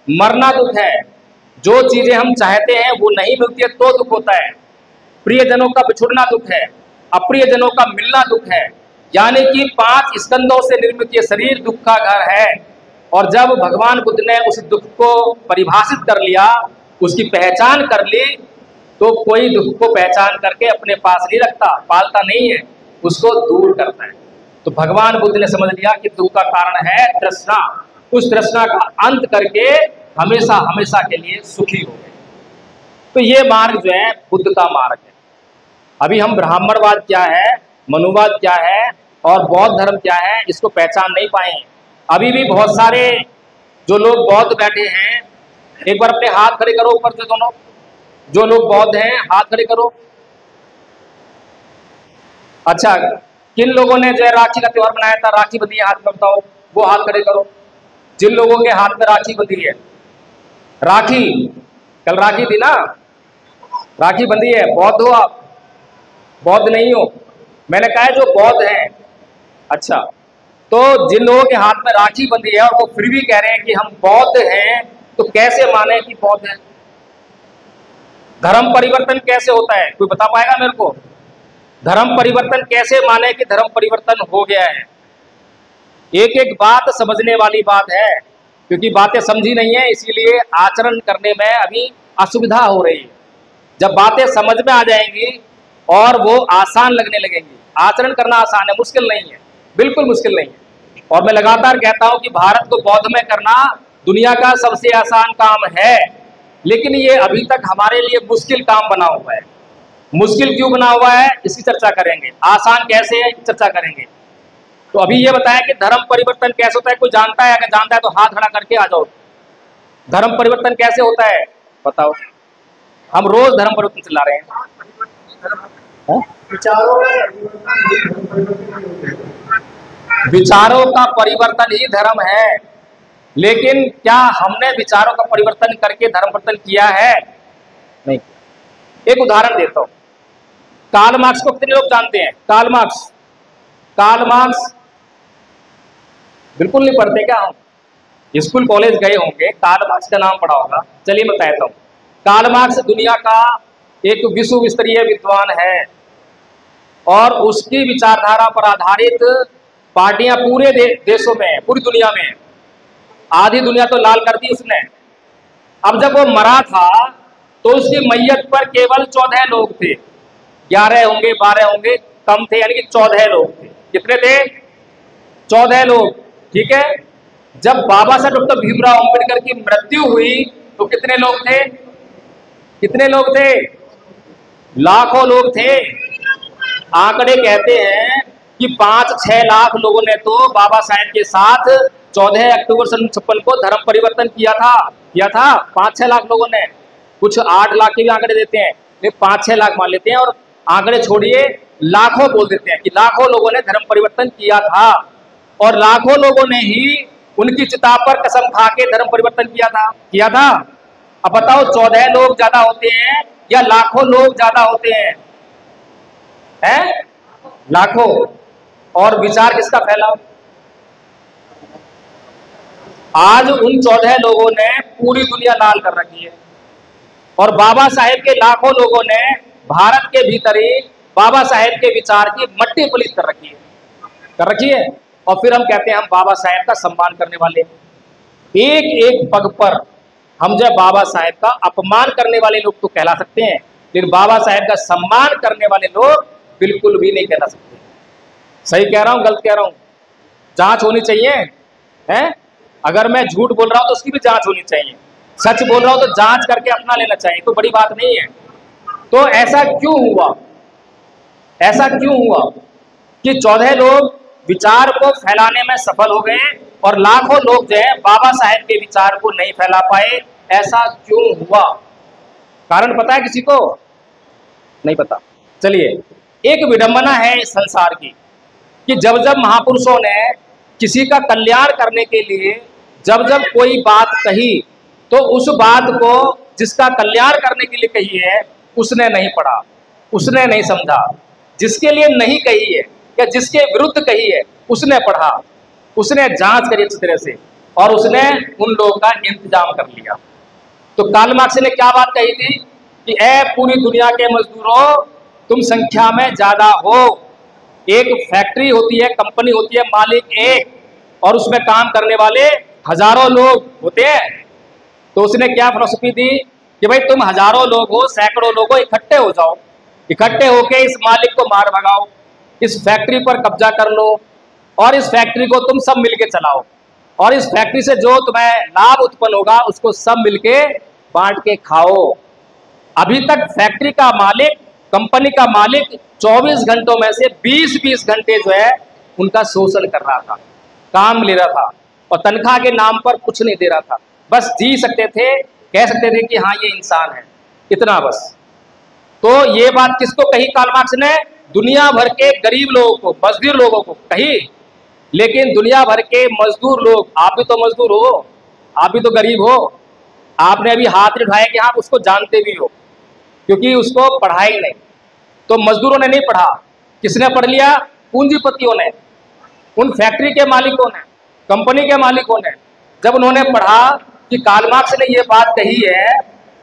मरना दुख है, जो चीजें हम चाहते हैं वो नहीं मिलती है तो दुख होता है, प्रियजनों का बिछुड़ना दुख है, अप्रियजनों का मिलना दुख है। यानी कि 5 स्कंदों से निर्मित ये शरीर दुख का घर है। और जब भगवान बुद्ध ने उस दुख को परिभाषित कर लिया, उसकी पहचान कर ली, तो कोई दुख को पहचान करके अपने पास नहीं रखता, पालता नहीं है, उसको दूर करता है। तो भगवान बुद्ध ने समझ लिया कि दुख का कारण है तृष्णा। उस तृष्णा का अंत करके हमेशा हमेशा के लिए सुखी हो गए। तो ये मार्ग जो है बुद्ध का मार्ग है। अभी हम ब्राह्मणवाद क्या है, मनुवाद क्या है और बौद्ध धर्म क्या है इसको पहचान नहीं पाए। अभी भी बहुत सारे जो लोग बौद्ध बैठे हैं, एक बार अपने हाथ खड़े करो ऊपर से दोनों, जो लोग बौद्ध हैं हाथ खड़े करो। अच्छा, किन लोगों ने जो है राखी का त्योहार मनाया था, राखी बंधी है, हाथ में बताओ, वो हाथ खड़े करो। जिन लोगों के हाथ में राखी बंधी है, राखी कल राखी थी ना, राखी बंधी है, बौद्ध हो आप? बौद्ध नहीं हो? मैंने कहा है जो बौद्ध हैं। अच्छा, तो जिन लोगों के हाथ में राखी बंधी है और वो फिर भी कह रहे हैं कि हम बौद्ध हैं, तो कैसे माने कि बौद्ध हैं? धर्म परिवर्तन कैसे होता है, कोई बता पाएगा मेरे को? धर्म परिवर्तन कैसे माने कि धर्म परिवर्तन हो गया है? एक एक बात समझने वाली बात है, क्योंकि बातें समझी नहीं है इसीलिए आचरण करने में अभी असुविधा हो रही है। जब बातें समझ में आ जाएंगी और वो आसान लगने लगेंगी। आचरण करना आसान है, मुश्किल नहीं है, बिल्कुल मुश्किल नहीं है। और मैं लगातार कहता हूं कि भारत को बौद्धमय करना दुनिया का सबसे आसान काम है, लेकिन ये अभी तक हमारे लिए मुश्किल काम बना हुआ है। मुश्किल क्यों बना हुआ है इसकी चर्चा करेंगे, आसान कैसे है चर्चा करेंगे। तो अभी ये बताया कि धर्म परिवर्तन कैसे होता है, कोई जानता है? अगर जानता है तो हाथ खड़ा करके आ जाओ। धर्म परिवर्तन कैसे होता है बताओ? हम रोज धर्म परिवर्तन चला रहे हैं। विचारों का परिवर्तन ही धर्म है, लेकिन क्या हमने विचारों का परिवर्तन करके धर्म परिवर्तन किया है? नहीं। एक उदाहरण देता हूं। कार्ल मार्क्स को कितने लोग जानते हैं? कार्ल मार्क्स बिल्कुल नहीं पढ़ते क्या? हम स्कूल कॉलेज गए होंगे, कार्ल मार्क्स का नाम पढ़ा होगा। चलिए मैं बताता हूँ। कार्ल मार्क्स दुनिया का एक विश्व स्तरीय विद्वान है और उसकी विचारधारा पर आधारित पार्टियां पूरे देशों में, पूरी दुनिया में, आधी दुनिया तो लाल कर दी उसने। अब जब वो मरा था तो उसकी मैयत पर केवल 14 लोग थे, 11 होंगे 12 होंगे, कम थे, यानी कि 14 लोग थे। कितने थे? 14 लोग। ठीक है। जब बाबा साहब डॉक्टर भीमराव अंबेडकर की मृत्यु हुई तो कितने लोग थे? कितने लोग थे? लाखों लोग थे। आंकड़े कहते हैं कि 5-6 लाख लोगों ने तो बाबा साहब के साथ 14 अक्टूबर 1956 को धर्म परिवर्तन किया था 5-6 लाख लोगों ने। कुछ 8 लाख के भी आंकड़े देते हैं, लेकिन 5-6 लाख मान लेते हैं और आंकड़े छोड़िए, लाखों बोल देते हैं कि लाखों लोगों ने धर्म परिवर्तन किया था। और लाखों लोगों ने ही उनकी चिता पर कसम खा के धर्म परिवर्तन किया था। अब बताओ 14 लोग ज्यादा होते हैं या लाखों लोग ज्यादा होते हैं? लाखों। और विचार किसका फैलाव? आज उन 14 लोगों ने पूरी दुनिया लाल कर रखी है और बाबा साहेब के लाखों लोगों ने भारत के भीतर ही बाबा साहेब के विचार की मट्टी पलीत कर रखी है। और फिर हम कहते हैं हम बाबा साहेब का सम्मान करने वाले। एक एक पग पर हम जब बाबा साहेब का अपमान करने वाले लोग तो कहला सकते हैं, लेकिन बाबा साहेब का सम्मान करने वाले लोग बिल्कुल भी नहीं कहला सकते। सही कह रहा हूं गलत कह रहा हूं? जांच होनी चाहिए है। अगर मैं झूठ बोल रहा हूं तो उसकी भी जांच होनी चाहिए, सच बोल रहा हूं तो जांच करके अपना लेना चाहिए, तो बड़ी बात नहीं है। तो ऐसा क्यों हुआ कि 14 लोग विचार को फैलाने में सफल हो गए और लाखों लोग जो है बाबा साहेब के विचार को नहीं फैला पाए? ऐसा क्यों हुआ? कारण पता है किसी को? नहीं पता। चलिए, एक विडंबना है इस संसार की कि जब जब महापुरुषों ने किसी का कल्याण करने के लिए जब जब कोई बात कही तो उस बात को जिसका कल्याण करने के लिए कही है उसने नहीं पढ़ा, उसने नहीं समझा। जिसके लिए नहीं कही है या जिसके विरुद्ध कही है उसने पढ़ा, उसने जांच करी अच्छी तरह से और उसने उन लोगों का इंतजाम कर लिया। तो कार्ल मार्क्स ने क्या बात कही थी कि ए पूरी दुनिया के मजदूरों, तुम संख्या में ज्यादा हो। एक फैक्ट्री होती है, कंपनी होती है, मालिक एक और उसमें काम करने वाले हजारों लोग होते हैं। तो उसने क्या फिलॉसफी दी कि भाई तुम हजारों लोग हो, सैकड़ों लोग हो, इकट्ठे हो जाओ, इकट्ठे होके इस मालिक को मार भगाओ, इस फैक्ट्री पर कब्जा कर लो और इस फैक्ट्री को तुम सब मिलके चलाओ और इस फैक्ट्री से जो तुम्हें लाभ उत्पन्न होगा उसको सब मिलके बांट के खाओ। अभी तक फैक्ट्री का मालिक, कंपनी का मालिक 24 घंटों में से 20-20 घंटे जो है उनका शोषण कर रहा था, काम ले रहा था और तनख्वाह के नाम पर कुछ नहीं दे रहा था। बस जी सकते थे, कह सकते थे कि हाँ ये इंसान है, इतना बस। तो ये बात किसको कही कार्ल मार्क्स ने? दुनिया भर के गरीब लोगों को, मजदूर लोगों को कही। लेकिन दुनिया भर के मजदूर लोग, आप भी तो मजदूर हो, आप भी तो गरीब हो, आपने अभी हाथ नहीं उठाया कि आप उसको जानते भी हो, क्योंकि उसको पढ़ा ही नहीं। तो मजदूरों ने नहीं पढ़ा, किसने पढ़ लिया? पूंजीपतियों ने, उन फैक्ट्री के मालिकों ने, कंपनी के मालिकों ने। जब उन्होंने पढ़ा कि कार्ल मार्क्स ने ये बात कही है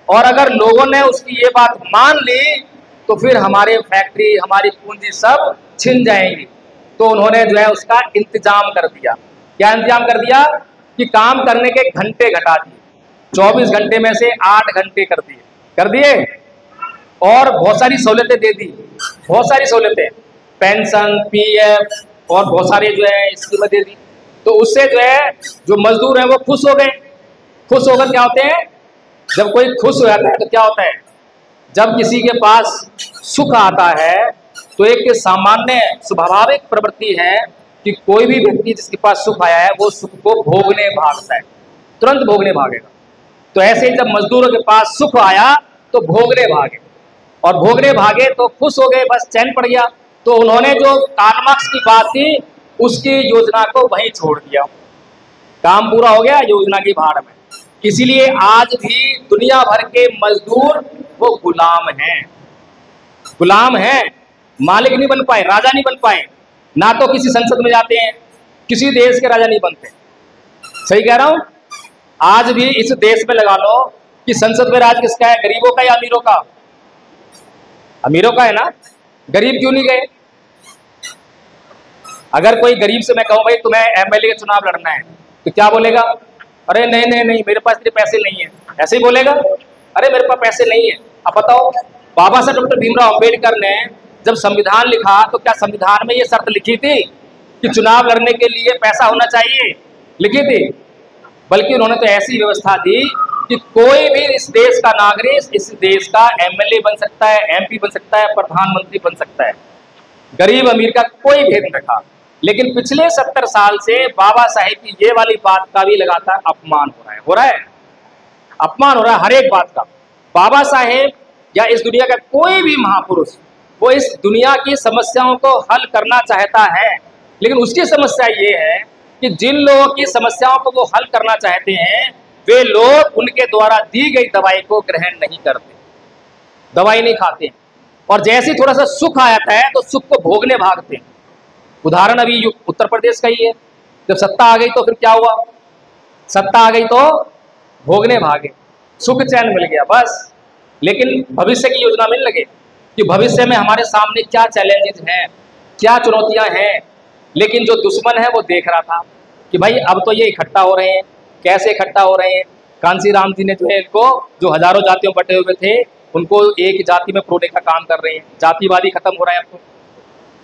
और अगर लोगों ने उसकी ये बात मान ली तो फिर हमारे फैक्ट्री, हमारी पूंजी सब छिन जाएंगी। तो उन्होंने जो है उसका इंतजाम कर दिया। क्या इंतजाम कर दिया कि काम करने के घंटे घटा दिए, 24 घंटे में से 8 घंटे कर दिए और बहुत सारी सहूलतें दे दी, बहुत सारी सहूलतें, पेंशन, पीएफ और बहुत सारे जो है स्कीमें दे दी। तो उससे जो है जो मजदूर हैं वो खुश हो गए। खुश होकर क्या होते हैं, जब कोई खुश हो जाता है तो क्या होता है, जब किसी के पास सुख आता है तो एक सामान्य स्वाभाविक प्रवृत्ति है कि कोई भी व्यक्ति जिसके पास सुख आया है वो सुख को भोगने भागता है, तुरंत भोगने भागेगा। तो ऐसे ही जब मजदूरों के पास सुख आया तो भोगने भागे, और भोगने भागे तो खुश हो गए, बस चैन पड़ गया। तो उन्होंने जो कार्माक्स की बात थी उसकी योजना को वहीं छोड़ दिया, काम पूरा हो गया योजना की भाड़ में। इसीलिए आज भी दुनिया भर के मजदूर वो गुलाम हैं, गुलाम हैं, मालिक नहीं बन पाए, राजा नहीं बन पाए। ना तो किसी संसद में जाते हैं, किसी देश के राजा नहीं बनते। सही कह रहा हूं? आज भी इस देश में लगा लो कि संसद में राज किसका है, गरीबों का या अमीरों का? अमीरों का है ना। गरीब क्यों नहीं गए? अगर कोई गरीब से मैं कहूं भाई तुम्हें एमएलए का चुनाव लड़ना है तो क्या बोलेगा? अरे नहीं नहीं नहीं, मेरे पास इतने पैसे नहीं है, ऐसे ही बोलेगा। अरे मेरे पास पैसे नहीं है। अब बताओ, बाबा साहब डॉक्टर भीमराव अंबेडकर ने जब संविधान लिखा तो क्या संविधान में ये शर्त लिखी थी कि चुनाव लड़ने के लिए पैसा होना चाहिए? लिखी थी? बल्कि उन्होंने तो ऐसी व्यवस्था दी कि कोई भी इस देश का नागरिक इस देश का एमएलए बन सकता है, एमपी बन सकता है, प्रधानमंत्री बन सकता है। गरीब अमीर का कोई भेद नहीं रखा। लेकिन पिछले 70 साल से बाबा साहेब की ये वाली बात का भी लगातार अपमान हो रहा है, अपमान हो रहा है हर एक बात का। बाबा साहेब या इस दुनिया का कोई भी महापुरुष वो इस दुनिया की समस्याओं को हल करना चाहता है, लेकिन उसकी समस्या ये है कि जिन लोगों की समस्याओं को वो हल करना चाहते हैं वे लोग उनके द्वारा दी गई दवाई को ग्रहण नहीं करते, दवाई नहीं खाते, और जैसे थोड़ा सा सुख आता है तो सुख को भोगने भागते हैं। उदाहरण अभी उत्तर प्रदेश का ही है। जब सत्ता आ गई तो फिर क्या हुआ? सत्ता आ गई तो भोगने भागे, सुख चैन मिल गया बस। लेकिन भविष्य की योजना में लगे कि भविष्य में हमारे सामने क्या चैलेंजेस हैं, क्या चुनौतियां हैं। लेकिन जो दुश्मन है वो देख रहा था कि भाई अब तो ये इकट्ठा हो रहे हैं, कैसे इकट्ठा हो रहे हैं। कांसी राम जी ने जो है इनको, जो हजारों जातियों बटे हुए थे, उनको एक जाति में प्रोने का काम कर रहे हैं। जातिवादी खत्म हो रहा है अब तो।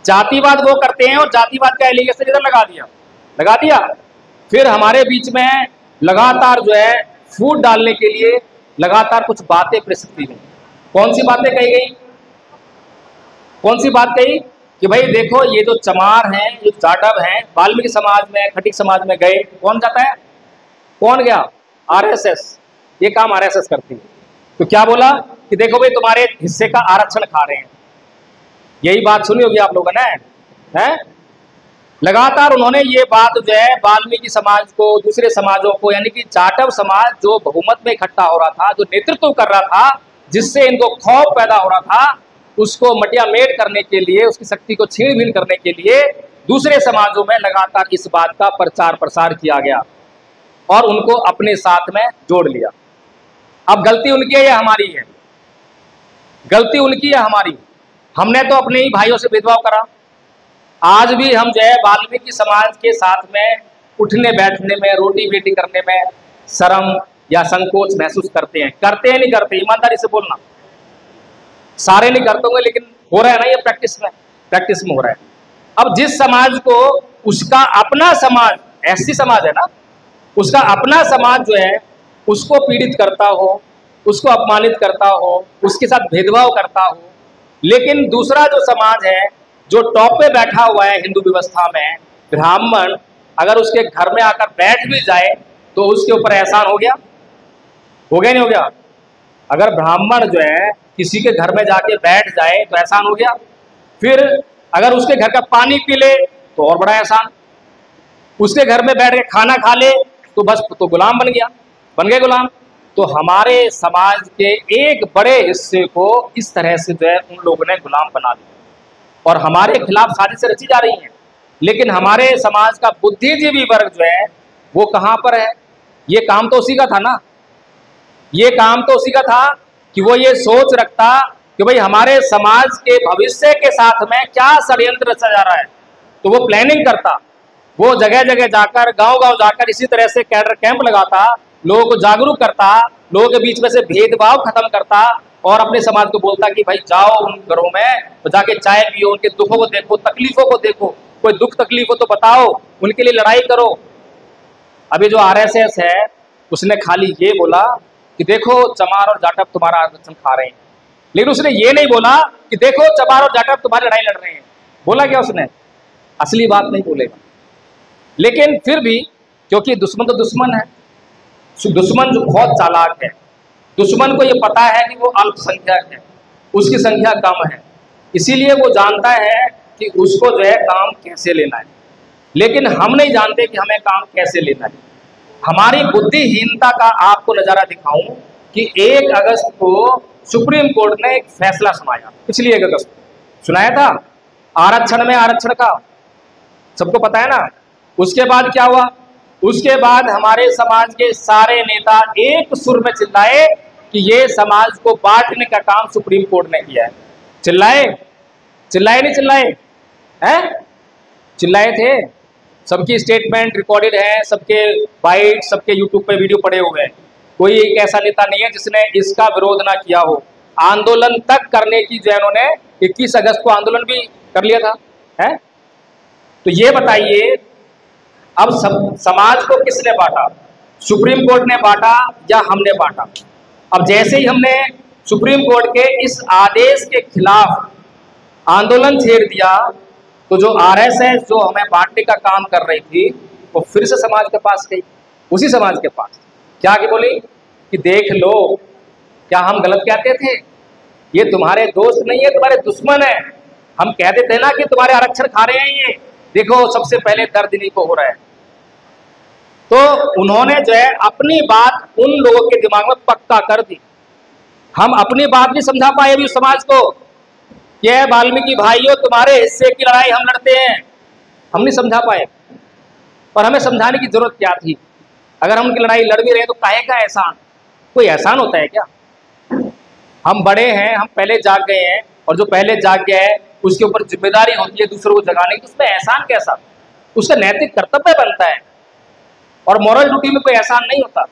जातिवाद वो करते हैं और जातिवाद का एलिगेशन इधर लगा दिया। फिर हमारे बीच में लगातार जो है फूट डालने के लिए लगातार कुछ बातें प्रस्तुत की गई। कौन सी बातें कही गई? कौन सी बात कही कि भाई देखो ये जो चमार हैं, ये जाटव हैं, वाल्मीकि समाज में, खटिक समाज में गए, कौन जाता है? कौन गया? आरएसएस। ये काम आरएसएस करती है। तो क्या बोला कि देखो भाई तुम्हारे हिस्से का आरक्षण खा रहे हैं। यही बात सुनी होगी आप लोगों ने, हैं? लगातार उन्होंने ये बात जो है वाल्मीकि समाज को, दूसरे समाजों को, यानी कि जाटव समाज जो बहुमत में इकट्ठा हो रहा था, जो नेतृत्व कर रहा था, जिससे इनको खौफ पैदा हो रहा था, उसको मटियामेट करने के लिए, उसकी शक्ति को छीन भीन करने के लिए दूसरे समाजों में लगातार इस बात का प्रचार प्रसार किया गया और उनको अपने साथ में जोड़ लिया। अब गलती उनकी है या हमारी है? गलती उनकी है हमारी? हमने तो अपने ही भाइयों से भेदभाव करा। आज भी हम जो है वाल्मीकि समाज के साथ में उठने बैठने में, रोटी बेटी करने में शर्म या संकोच महसूस करते हैं। करते हैं नहीं करते? ईमानदारी से बोलना। सारे नहीं करते होंगे, लेकिन हो रहा है ना, ये प्रैक्टिस में हो रहा है। अब जिस समाज को उसका अपना समाज, एससी समाज है ना, उसका अपना समाज जो है उसको पीड़ित करता हो, उसको अपमानित करता हो, उसके साथ भेदभाव करता हो, लेकिन दूसरा जो समाज है जो टॉप पे बैठा हुआ है हिंदू व्यवस्था में, ब्राह्मण, अगर उसके घर में आकर बैठ भी जाए तो उसके ऊपर एहसान हो गया? हो गया नहीं हो गया? अगर ब्राह्मण जो है किसी के घर में जाके बैठ जाए तो एहसान हो गया। फिर अगर उसके घर का पानी पी ले तो और बड़ा एहसान। उसके घर में बैठ के खाना खा ले तो बस तो गुलाम बन गया, बन गए गुलाम। तो हमारे समाज के एक बड़े हिस्से को इस तरह से जो है उन लोगों ने गुलाम बना दिया और हमारे खिलाफ साजिशें रची जा रही हैं। लेकिन हमारे समाज का बुद्धिजीवी वर्ग जो है वो कहाँ पर है? ये काम तो उसी का था ना, ये काम तो उसी का था कि वो ये सोच रखता कि भाई हमारे समाज के भविष्य के साथ में क्या षड्यंत्र रचा जा रहा है, तो वो प्लानिंग करता, वो जगह जगह जाकर, गांव गांव जाकर इसी तरह से कैडर कैंप लगाता, लोगों को जागरूक करता, लोगों के बीच में से भेदभाव खत्म करता और अपने समाज को बोलता कि भाई जाओ उन घरों में तो जाके चाय पियो, उनके दुखों को देखो, तकलीफों को देखो, कोई दुख तकलीफ हो तो बताओ, उनके लिए लड़ाई करो। अभी जो आरएसएस है उसने खाली ये बोला कि देखो चमार और जाटव तुम्हारा आरक्षण खा रहे हैं, लेकिन उसने ये नहीं बोला कि देखो चमार और जाटव तुम्हारी लड़ाई लड़ रहे हैं। बोला क्या उसने? असली बात नहीं बोलेगा। लेकिन फिर भी क्योंकि दुश्मन तो दुश्मन है, दुश्मन जो बहुत चालाक है, दुश्मन को ये पता है कि वो अल्पसंख्यक है, उसकी संख्या कम है, इसीलिए वो जानता है कि उसको जो है काम कैसे लेना है। लेकिन हम नहीं जानते कि हमें काम कैसे लेना है। हमारी बुद्धिहीनता का आपको नज़ारा दिखाऊं कि 1 अगस्त को सुप्रीम कोर्ट ने एक फैसला सुनाया, पिछली 1 अगस्त सुनाया था आरक्षण में, आरक्षण का सबको पता है ना। उसके बाद क्या हुआ? उसके बाद हमारे समाज के सारे नेता एक सुर में चिल्लाए कि ये समाज को बांटने का काम सुप्रीम कोर्ट ने किया है। चिल्लाए? चिल्लाए नहीं चिल्लाए? हैं? चिल्लाए थे। सबकी स्टेटमेंट रिकॉर्डेड है, सबके बाइट, सबके यूट्यूब पे वीडियो पड़े हुए हैं। कोई एक ऐसा नेता नहीं है जिसने इसका विरोध ना किया हो। आंदोलन तक करने की जो इन्होंने 21 अगस्त को आंदोलन भी कर लिया था, है? तो ये बताइए अब समाज को किसने बांटा? सुप्रीम कोर्ट ने बांटा या हमने बांटा? अब जैसे ही हमने सुप्रीम कोर्ट के इस आदेश के खिलाफ आंदोलन छेड़ दिया तो जो आरएसएस जो हमें बांटने का काम कर रही थी वो फिर से समाज के पास गई, उसी समाज के पास क्या कि बोली कि देख लो क्या हम गलत कहते थे, ये तुम्हारे दोस्त नहीं है, तुम्हारे दुश्मन है। हम कहते थे ना कि तुम्हारे आरक्षण खा रहे हैं, ये देखो सबसे पहले दर्द इन्हीं को हो रहा है। तो उन्होंने जो है अपनी बात उन लोगों के दिमाग में पक्का कर दी। हम अपनी बात नहीं समझा पाए अभी समाज को कि वाल्मीकि भाइयों तुम्हारे हिस्से की लड़ाई हम लड़ते हैं, हम नहीं समझा पाए। और हमें समझाने की जरूरत क्या थी? अगर हम उनकी लड़ाई लड़ भी रहे तो काहे का एहसान? कोई एहसान होता है क्या? हम बड़े हैं, हम पहले जाग गए हैं, और जो पहले जाग गया है उसके ऊपर जिम्मेदारी होती है दूसरों को जगाने की। उसमें एहसान कैसा? उसका नैतिक कर्तव्य बनता है और मॉरल ड्यूटी में कोई एहसान नहीं होता।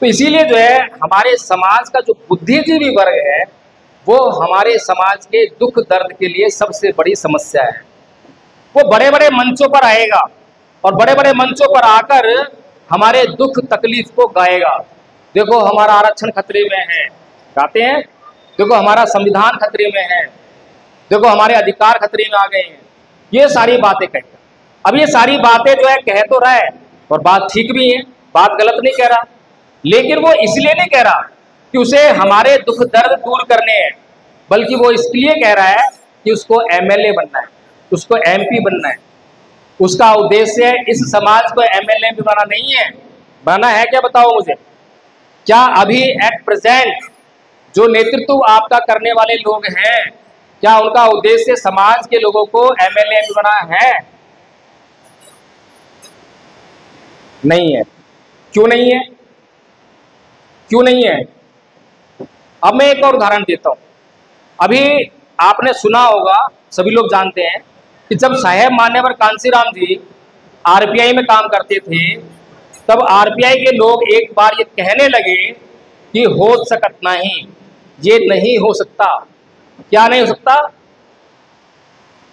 तो इसीलिए जो है हमारे समाज का जो बुद्धिजीवी वर्ग है वो हमारे समाज के दुख दर्द के लिए सबसे बड़ी समस्या है। वो बड़े बड़े मंचों पर आएगा और बड़े बड़े मंचों पर आकर हमारे दुख तकलीफ को गाएगा। देखो हमारा आरक्षण खतरे में है, गाते हैं। देखो हमारा संविधान खतरे में है, देखो हमारे अधिकार खतरे में आ गए हैं, ये सारी बातें कहेगा। अब ये सारी बातें जो है कह तो रहा है और बात ठीक भी है, बात गलत नहीं कह रहा, लेकिन वो इसलिए नहीं कह रहा कि उसे हमारे दुख दर्द दूर करने हैं, बल्कि वो इसलिए कह रहा है कि उसको एमएलए बनना है, उसको एमपी बनना है। उसका उद्देश्य इस समाज को एमएलए भी बनाना नहीं है। बनाना है क्या बताओ मुझे? क्या अभी एट प्रेजेंट जो नेतृत्व आपका करने वाले लोग हैं, क्या उनका उद्देश्य समाज के लोगों को एमएलए भी बनाना है? नहीं है। क्यों नहीं है? क्यों नहीं है? अब मैं एक और उदाहरण देता हूं। अभी आपने सुना होगा, सभी लोग जानते हैं कि जब साहेब मान्यवर कांसीराम जी आरपीआई में काम करते थे तब आरपीआई के लोग एक बार ये कहने लगे कि हो सकत नहीं, ये नहीं हो सकता। क्या नहीं हो सकता?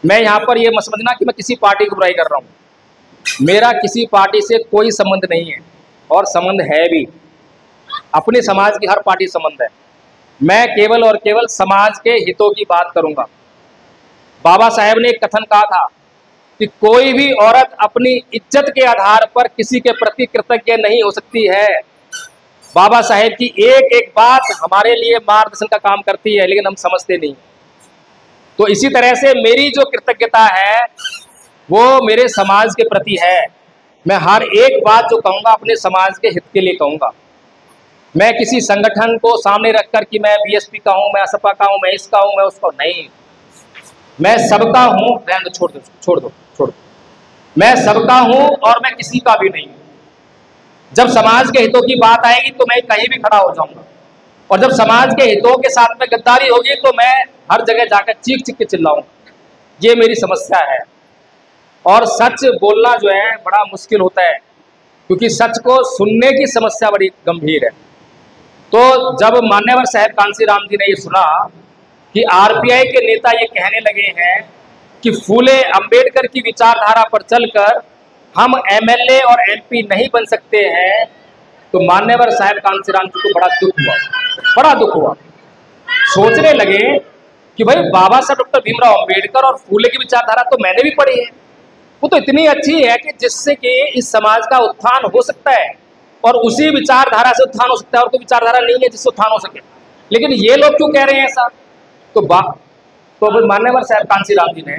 मैं यहां पर ये मत समझना कि मैं किसी पार्टी की बुराई कर रहा हूं। मेरा किसी पार्टी से कोई संबंध नहीं है और संबंध है भी, अपने समाज की हर पार्टी संबंध है। मैं केवल और केवल समाज के हितों की बात करूंगा। बाबा साहेब ने एक कथन कहा था कि कोई भी औरत अपनी इज्जत के आधार पर किसी के प्रति कृतज्ञ नहीं हो सकती है। बाबा साहेब की एक एक बात हमारे लिए मार्गदर्शन का काम करती है, लेकिन हम समझते नहीं। तो इसी तरह से मेरी जो कृतज्ञता है वो मेरे समाज के प्रति है। मैं हर एक बात जो कहूँगा अपने समाज के हित के लिए कहूँगा। मैं किसी संगठन को सामने रखकर कि मैं बीएसपी का हूँ, मैं असपा का हूँ, मैं इसका हूँ, मैं उसका नहीं। मैं सबका हूँ। छोड़ दो। मैं सबका हूँ और मैं किसी का भी नहीं। जब समाज के हितों की बात आएगी तो मैं कहीं भी खड़ा हो जाऊंगा। और जब समाज के हितों के साथ में गद्दारी होगी तो मैं हर जगह जाकर चीख चीख के चिल्लाऊंगा। ये मेरी समस्या है। और सच बोलना जो है बड़ा मुश्किल होता है, क्योंकि सच को सुनने की समस्या बड़ी गंभीर है। तो जब मान्यवर साहब कांसीराम जी ने ये सुना कि आरपीआई के नेता ये कहने लगे हैं कि फूले अंबेडकर की विचारधारा पर चलकर हम एमएलए और एमपी नहीं बन सकते हैं, तो मान्यवर साहब कांसीराम जी को बड़ा दुख हुआ। सोचने लगे कि भाई बाबा साहब डॉक्टर भीमराव अंबेडकर और फूले की विचारधारा तो मैंने भी पढ़ी है, वो तो इतनी अच्छी है कि जिससे कि इस समाज का उत्थान हो सकता है और उसी विचारधारा से उत्थान हो सकता है, और कोई विचारधारा नहीं है जिससे उत्थान हो सके। लेकिन ये लोग क्यों कह रहे हैं ऐसा? तो मान्यवर साहब कांसीराम जी ने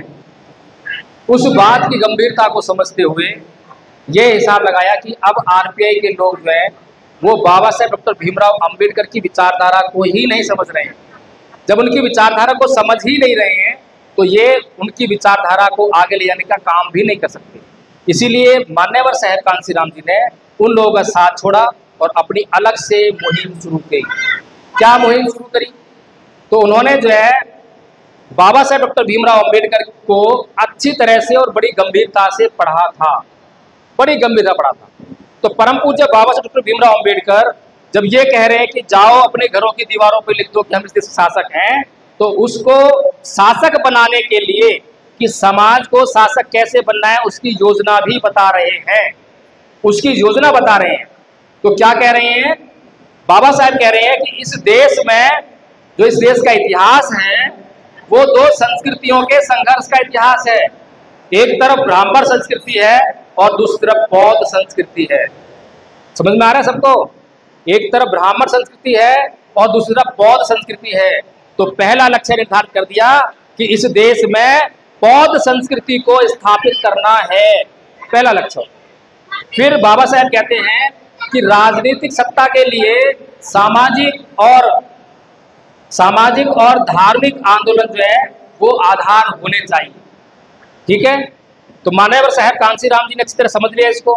उस बात की गंभीरता को समझते हुए ये हिसाब लगाया कि अब आरपीआई के लोग जो है वो बाबा साहब डॉक्टर भीमराव अंबेडकर की विचारधारा को ही नहीं समझ रहे हैं। जब उनकी विचारधारा को समझ ही नहीं रहे हैं तो ये उनकी विचारधारा को आगे ले जाने का काम भी नहीं कर सकते। इसीलिए मान्यवर साहब कांसीराम जी ने उन लोगों का साथ छोड़ा और अपनी अलग से मुहिम शुरू की। क्या मुहिम शुरू करी? तो उन्होंने जो है बाबा साहब डॉक्टर भीमराव अंबेडकर को अच्छी तरह से और बड़ी गंभीरता से पढ़ा था, बड़ी गंभीरता पढ़ा था। तो परम पूज्य बाबा साहब डॉक्टर भीमराव अंबेडकर जब ये कह रहे हैं कि जाओ अपने घरों की दीवारों पर लिख दो कि हम इस देश के शासक हैं, तो उसको शासक बनाने के लिए कि समाज को शासक कैसे बनना है उसकी योजना भी बता रहे हैं, उसकी योजना बता रहे हैं। तो क्या कह रहे हैं? बाबा साहब कह रहे हैं कि इस देश में जो इस देश का इतिहास है वो दो संस्कृतियों के संघर्ष का इतिहास है। एक तरफ ब्राह्मण संस्कृति है और दूसरी तरफ बौद्ध संस्कृति है। समझ में आ रहा है सबको? एक तरफ ब्राह्मण संस्कृति है और दूसरी तरफ बौद्ध संस्कृति है। तो पहला लक्ष्य निर्धारित कर दिया कि इस देश में बौद्ध संस्कृति को स्थापित करना है, पहला लक्ष्य। फिर बाबा साहब कहते हैं कि राजनीतिक सत्ता के लिए सामाजिक और धार्मिक आंदोलन जो है वो आधार होने चाहिए। ठीक है? तो मान्यवर साहब कांसीराम जी ने अच्छी तरह समझ लिया इसको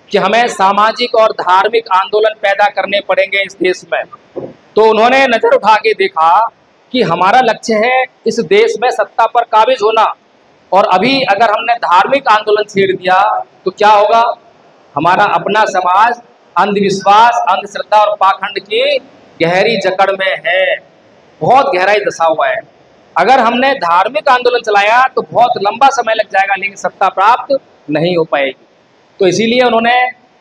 कि हमें सामाजिक और धार्मिक आंदोलन पैदा करने पड़ेंगे इस देश में। तो उन्होंने नजर उठा के देखा कि हमारा लक्ष्य है इस देश में सत्ता पर काबिज होना, और अभी अगर हमने धार्मिक आंदोलन छेड़ दिया तो क्या होगा? हमारा अपना समाज अंधविश्वास, अंधश्रद्धा और पाखंड की गहरी जकड़ में है, बहुत गहराई धंसा हुआ है। अगर हमने धार्मिक आंदोलन चलाया तो बहुत लंबा समय लग जाएगा, लेकिन सत्ता प्राप्त नहीं हो पाएगी। तो इसीलिए उन्होंने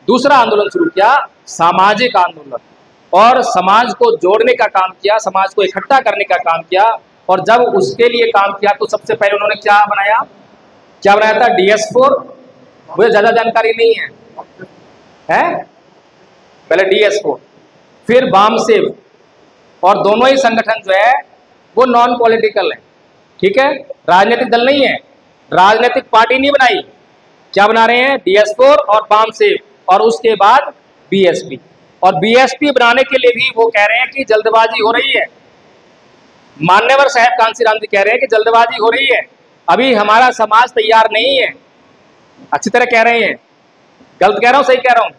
दूसरा आंदोलन शुरू किया, सामाजिक आंदोलन, और समाज को जोड़ने का काम किया, समाज को इकट्ठा करने का काम किया। और जब उसके लिए काम किया तो सबसे पहले उन्होंने क्या बनाया था? DS4। मुझे ज़्यादा जानकारी नहीं है, पहले DS4, फिर वामसेव, और दोनों ही संगठन जो है वो नॉन पॉलिटिकल है। ठीक है? राजनीतिक दल नहीं है, राजनीतिक पार्टी नहीं बनाई। क्या बना रहे हैं? DS4 और वामसेव, और उसके बाद BSP। और BSP बनाने के लिए भी वो कह रहे हैं कि जल्दबाजी हो रही है। मान्यवर साहब कांसीराम जी कह रहे हैं कि जल्दबाजी हो रही है, अभी हमारा समाज तैयार नहीं है। अच्छी तरह कह रहे हैं, गलत कह रहा हूँ सही कह रहा हूँ?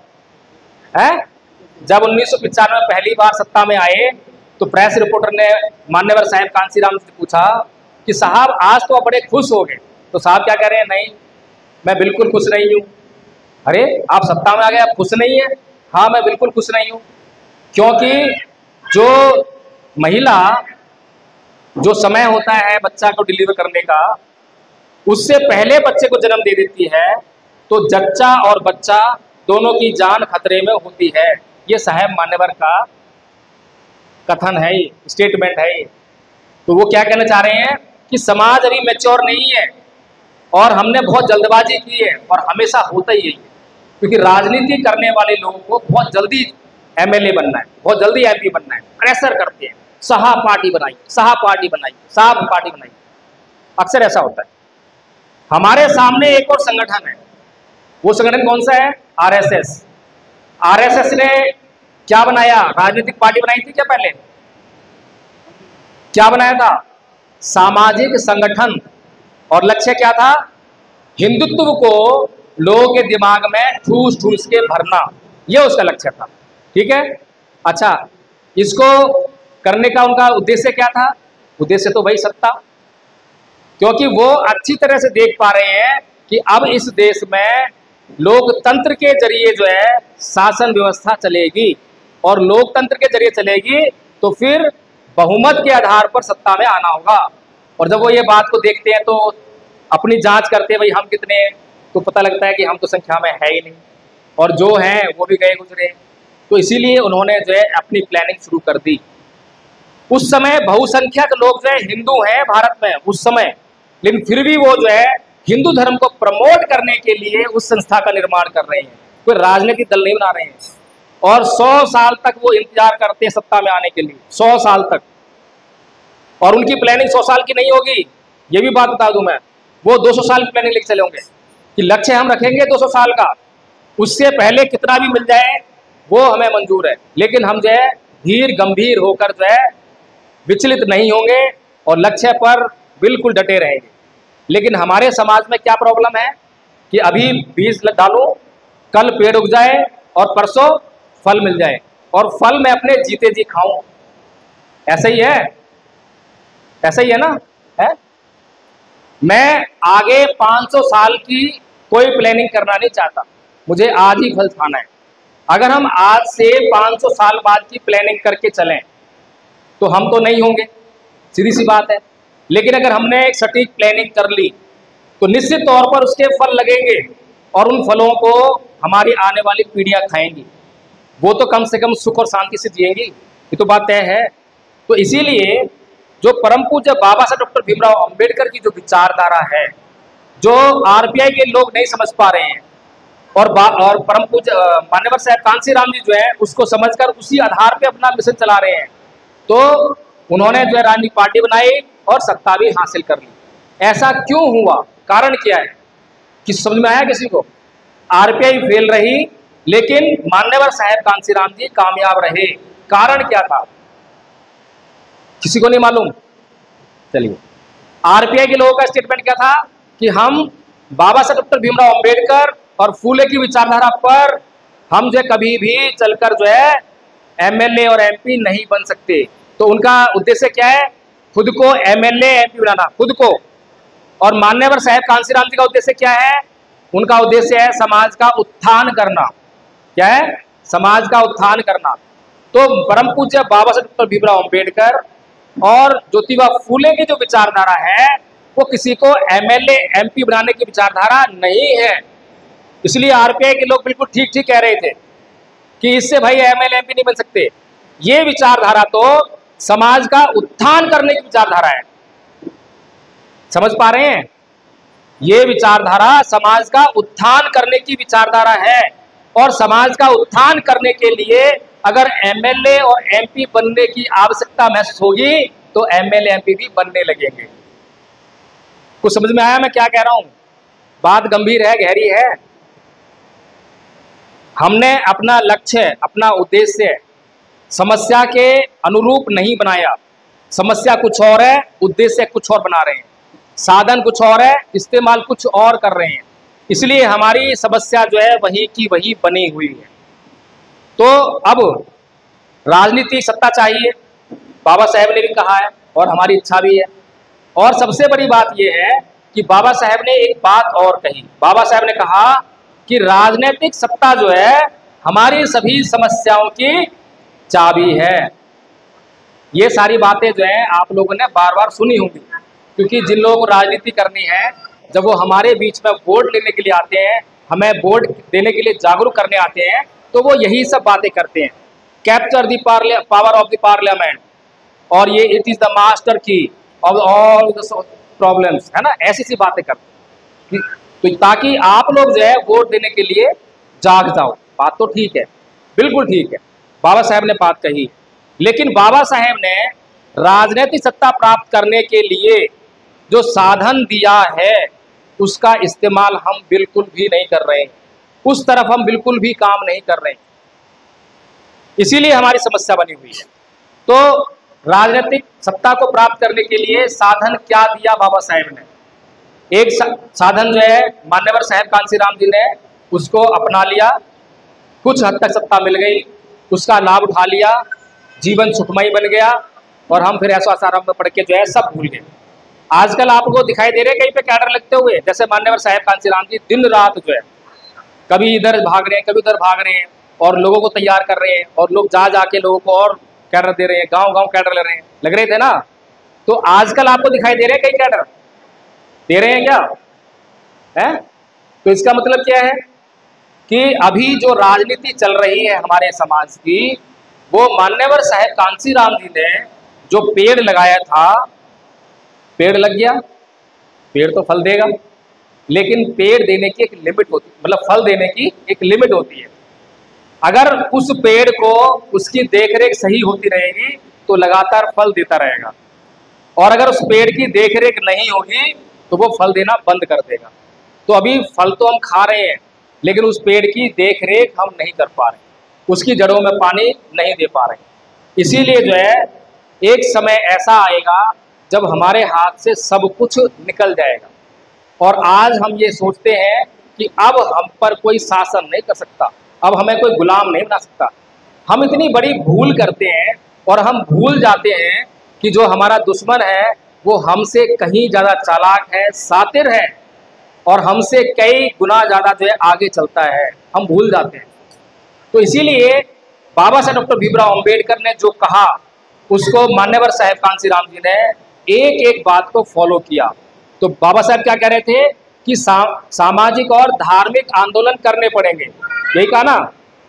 जब 1995 में पहली बार सत्ता में आए तो प्रेस रिपोर्टर ने मान्यवर साहब कांसीराम से पूछा कि साहब आज तो आप बड़े खुश हो गए। तो साहब क्या कह रहे हैं? नहीं, मैं बिल्कुल खुश नहीं हूँ। अरे आप सत्ता में आ गए, आप खुश नहीं है? हाँ, मैं बिल्कुल खुश नहीं हूँ, क्योंकि जो महिला जो समय होता है बच्चा को डिलीवर करने का, उससे पहले बच्चे को जन्म दे देती है, तो जच्चा और बच्चा दोनों की जान खतरे में होती है। ये साहब मान्यवर का कथन है, स्टेटमेंट है। तो वो क्या कहना चाह रहे हैं कि समाज अभी मैच्योर नहीं है और हमने बहुत जल्दबाजी की है, और हमेशा होता ही यही है, क्योंकि राजनीति करने वाले लोगों को बहुत जल्दी MLA बनना है, बहुत जल्दी MP बनना है, प्रेशर करते हैं, साहब पार्टी बनाई, साहब पार्टी बनाई, साहब पार्टी बनाई। अक्सर ऐसा होता है। हमारे सामने एक और संगठन है, वो संगठन कौन सा है? RSS। RSS ने क्या बनाया? राजनीतिक पार्टी बनाई थी क्या? पहले क्या बनाया था? सामाजिक संगठन। और लक्ष्य क्या था? हिंदुत्व को लोगों के दिमाग में ठूस ठूस के भरना, यह उसका लक्ष्य था। ठीक है? अच्छा, इसको करने का उनका उद्देश्य क्या था? उद्देश्य तो वही सत्ता, क्योंकि वो अच्छी तरह से देख पा रहे हैं कि अब इस देश में लोकतंत्र के जरिए जो है शासन व्यवस्था चलेगी, और लोकतंत्र के जरिए चलेगी तो फिर बहुमत के आधार पर सत्ता में आना होगा। और जब वो ये बात को देखते हैं तो अपनी जांच करते हैं, भाई हम कितने हैं, तो पता लगता है कि हम तो संख्या में है ही नहीं, और जो हैं वो भी गए गुजरे। तो इसीलिए उन्होंने जो है अपनी प्लानिंग शुरू कर दी। उस समय बहुसंख्यक लोग जो है हिंदू हैं भारत में उस समय, लेकिन फिर भी वो जो है हिंदू धर्म को प्रमोट करने के लिए उस संस्था का निर्माण कर रहे हैं, कोई राजनीतिक दल नहीं बना रहे हैं। और 100 साल तक वो इंतजार करते हैं सत्ता में आने के लिए, 100 साल तक। और उनकी प्लानिंग 100 साल की नहीं होगी, ये भी बात बता दूं मैं, वो 200 साल की प्लानिंग लेके चले होंगे कि लक्ष्य हम रखेंगे 200 साल का, उससे पहले कितना भी मिल जाए वो हमें मंजूर है, लेकिन हम जो है धीर गंभीर होकर जो है विचलित नहीं होंगे और लक्ष्य पर बिल्कुल डटे रहेंगे। लेकिन हमारे समाज में क्या प्रॉब्लम है कि अभी बीज डालो, कल पेड़ उग जाए और परसों फल मिल जाए, और फल मैं अपने जीते जी खाऊं। ऐसा ही है, ऐसा ही है ना? है, मैं आगे 500 साल की कोई प्लानिंग करना नहीं चाहता, मुझे आज ही फल खाना है। अगर हम आज से 500 साल बाद की प्लानिंग करके चलें तो हम तो नहीं होंगे, सीधी सी बात है। लेकिन अगर हमने एक सटीक प्लानिंग कर ली तो निश्चित तौर पर उसके फल लगेंगे, और उन फलों को हमारी आने वाली पीढ़ियां खाएंगी, वो तो कम से कम सुख और शांति से जिएंगी, ये तो बात तय है। तो इसीलिए जो परम पूज्य बाबा साहब डॉक्टर भीमराव अंबेडकर की जो विचारधारा है, जो आरपीआई के लोग नहीं समझ पा रहे हैं, और परम पूज्य मान्यवर साहब कांशीराम जी जो है उसको समझकर उसी आधार पे अपना मिशन चला रहे हैं, तो उन्होंने जो है राजनीतिक पार्टी बनाई और सत्ता भी हासिल कर ली। ऐसा क्यों हुआ, कारण क्या है, किस समझ में आया किसी को? आरपीआई फेल रही लेकिन मान्यवर साहब कांशीराम जी कामयाब रहे, कारण क्या था किसी को नहीं मालूम? चलिए, आरपीआई के लोगों का स्टेटमेंट क्या था कि हम बाबा साहब डॉक्टर भीमराव अंबेडकर और फूले की विचारधारा पर हम जो कभी भी चलकर जो है एमएलए और एमपी नहीं बन सकते। तो उनका उद्देश्य क्या है? खुद को एमएलए एमपी बनाना, खुद को। और मान्यवर साहब कांशीराम जी का उद्देश्य क्या है? उनका उद्देश्य है समाज का उत्थान करना। क्या है? समाज का उत्थान करना। तो परम पूज्य बाबा साहब डॉक्टर भीमराव अंबेडकर और ज्योतिबा फूले की जो विचारधारा है वो किसी को एमएलए एमपी बनाने की विचारधारा नहीं है। इसलिए आरपीआई के लोग बिल्कुल ठीक ठीक कह रहे थे कि इससे भाई एमएलए एमपी नहीं बन सकते। ये विचारधारा तो समाज का उत्थान करने की विचारधारा है, समझ पा रहे हैं? ये विचारधारा समाज का उत्थान करने की विचारधारा है, और समाज का उत्थान करने के लिए अगर एमएलए और एमपी बनने की आवश्यकता महसूस होगी तो एमएलए एमपी भी बनने लगेंगे। कुछ समझ में आया मैं क्या कह रहा हूं? बात गंभीर है, गहरी है। हमने अपना लक्ष्य, अपना उद्देश्य समस्या के अनुरूप नहीं बनाया। समस्या कुछ और है, उद्देश्य कुछ और बना रहे हैं, साधन कुछ और है, इस्तेमाल कुछ और कर रहे हैं। इसलिए हमारी समस्या जो है वही की वही बनी हुई है। तो अब राजनीतिक सत्ता चाहिए, बाबा साहेब ने भी कहा है और हमारी इच्छा भी है। और सबसे बड़ी बात यह है कि बाबा साहेब ने एक बात और कही। बाबा साहेब ने कहा कि राजनीतिक सत्ता जो है हमारी सभी समस्याओं की चाबी है। ये सारी बातें जो है आप लोगों ने बार बार सुनी होंगी, क्योंकि जिन लोगों को राजनीति करनी है, जब वो हमारे बीच में वोट लेने के लिए आते हैं, हमें वोट देने के लिए जागरूक करने आते हैं, तो वो यही सब बातें करते हैं। Capture the power of the parliament, और ये इट इज द मास्टर की ऑफ ऑल द प्रॉब्लम्स, है ना, ऐसी सी बातें करते हैं, तो ताकि आप लोग जो है वोट देने के लिए जाग जाओ। बात तो ठीक है, बिल्कुल ठीक है, बाबा साहेब ने बात कही। लेकिन बाबा साहेब ने राजनीतिक सत्ता प्राप्त करने के लिए जो साधन दिया है उसका इस्तेमाल हम बिल्कुल भी नहीं कर रहे हैं, उस तरफ हम बिल्कुल भी काम नहीं कर रहे हैं, इसीलिए हमारी समस्या बनी हुई है। तो राजनीतिक सत्ता को प्राप्त करने के लिए साधन क्या दिया बाबा साहेब ने? एक साधन जो है मान्यवर साहब कांशीराम जी ने उसको अपना लिया, कुछ हद तक सत्ता मिल गई, उसका लाभ उठा लिया, जीवन सुखमय बन गया और हम फिर ऐसा आसाराम में पढ़ के जो है सब भूल गए। आजकल आपको दिखाई दे रहे कहीं पे कैडर लगते हुए, जैसे मान्यवर साहेब कांसीराम जी दिन रात जो है कभी इधर भाग रहे हैं कभी उधर भाग रहे हैं और लोगों को तैयार कर रहे हैं और लोग जा जाके लोगों को और कैडर दे रहे हैं, गांव गांव कैडर लग रहे थे ना। तो आजकल आपको दिखाई दे रहे हैं कई कैडर दे रहे हैं क्या है? तो इसका मतलब क्या है कि अभी जो राजनीति चल रही है हमारे समाज की, वो मान्यवर साहेब कांसीराम जी ने जो पेड़ लगाया था, पेड़ लग गया, पेड़ तो फल देगा, लेकिन पेड़ देने की एक लिमिट होती है, मतलब फल देने की एक लिमिट होती है। अगर उस पेड़ को उसकी देखरेख सही होती रहेगी तो लगातार फल देता रहेगा, और अगर उस पेड़ की देखरेख नहीं होगी तो वो फल देना बंद कर देगा। तो अभी फल तो हम खा रहे हैं लेकिन उस पेड़ की देखरेख हम नहीं कर पा रहे, उसकी जड़ों में पानी नहीं दे पा रहे। इसीलिए जो है एक समय ऐसा आएगा जब हमारे हाथ से सब कुछ निकल जाएगा, और आज हम ये सोचते हैं कि अब हम पर कोई शासन नहीं कर सकता, अब हमें कोई गुलाम नहीं बना सकता। हम इतनी बड़ी भूल करते हैं और हम भूल जाते हैं कि जो हमारा दुश्मन है वो हमसे कहीं ज़्यादा चालाक है, शातिर है, और हमसे कई गुना ज़्यादा जो है आगे चलता है, हम भूल जाते हैं। तो इसीलिए बाबा साहब डॉक्टर भीमराव अंबेडकर ने जो कहा उसको मान्यवर साहेब कांसीराम जी ने एक एक बात को फॉलो किया। तो बाबा साहब क्या कह रहे थे कि सामाजिक और धार्मिक आंदोलन करने पड़ेंगे, यही कहा ना।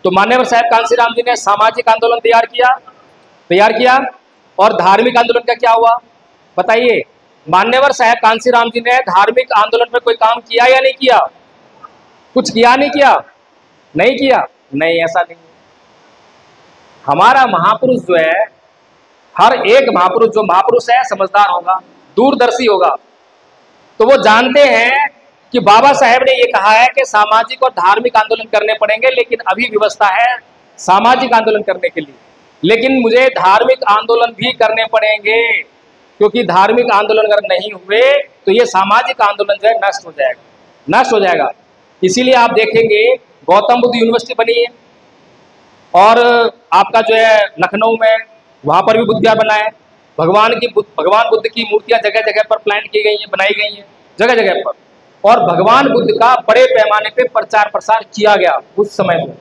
तो मान्यवर साहब कांसीराम जी ने सामाजिक आंदोलन तैयार किया और धार्मिक आंदोलन का क्या हुआ बताइए? मान्यवर साहब कांसीराम जी ने धार्मिक आंदोलन में कोई काम किया या नहीं किया? कुछ किया नहीं किया? नहीं किया? नहीं, ऐसा नहीं। हमारा महापुरुष जो है, हर एक महापुरुष, जो महापुरुष है समझदार होगा, दूरदर्शी होगा, तो वो जानते हैं कि बाबा साहेब ने ये कहा है कि सामाजिक और धार्मिक आंदोलन करने पड़ेंगे, लेकिन अभी व्यवस्था है सामाजिक आंदोलन करने के लिए, लेकिन मुझे धार्मिक आंदोलन भी करने पड़ेंगे, क्योंकि धार्मिक आंदोलन अगर नहीं हुए तो ये सामाजिक आंदोलन जो है नष्ट हो जाएगा। इसीलिए आप देखेंगे गौतम बुद्ध यूनिवर्सिटी बनी है, और आपका जो है लखनऊ में वहाँ पर भी बुद्ध विहार बना है। भगवान बुद्ध की मूर्तियाँ जगह जगह पर प्लांट की गई हैं, बनाई गई हैं जगह जगह पर, और भगवान बुद्ध का बड़े पैमाने पे प्रचार प्रसार किया गया उस समय में।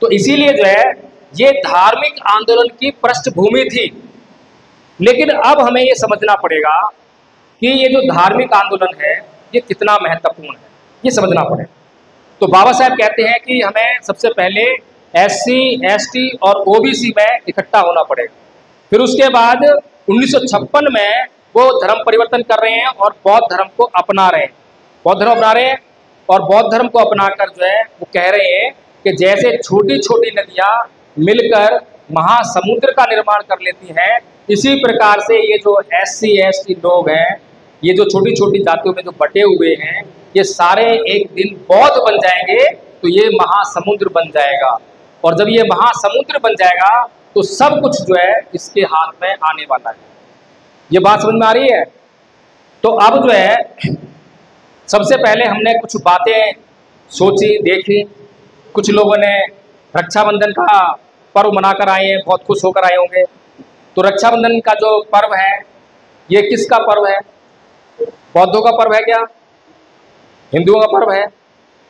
तो इसीलिए जो है ये धार्मिक आंदोलन की पृष्ठभूमि थी, लेकिन अब हमें ये समझना पड़ेगा कि ये जो धार्मिक आंदोलन है ये कितना महत्वपूर्ण है, ये समझना पड़ेगा। तो बाबा साहब कहते हैं कि हमें सबसे पहले SC, ST और OBC में इकट्ठा होना पड़ेगा। फिर उसके बाद 1956 में वो धर्म परिवर्तन कर रहे हैं और बौद्ध धर्म को अपना रहे हैं, और बौद्ध धर्म को अपनाकर जो है वो कह रहे हैं कि जैसे छोटी छोटी नदियाँ मिलकर महासमुद्र का निर्माण कर लेती हैं, इसी प्रकार से ये जो SC, ST लोग हैं, ये जो छोटी छोटी जातियों में जो बटे हुए हैं, ये सारे एक दिन बौद्ध बन जाएंगे तो ये महासमुद्र बन जाएगा, और जब ये महासमुद्र बन जाएगा तो सब कुछ जो है इसके हाथ में आने वाला है। ये बात समझ में आ रही है? तो अब जो है सबसे पहले हमने कुछ बातें सोची, देखी। कुछ लोगों ने रक्षाबंधन का पर्व मनाकर आए हैं, बहुत खुश होकर आए होंगे। तो रक्षाबंधन का जो पर्व है ये किसका पर्व है? बौद्धों का पर्व है क्या? हिंदुओं का पर्व है।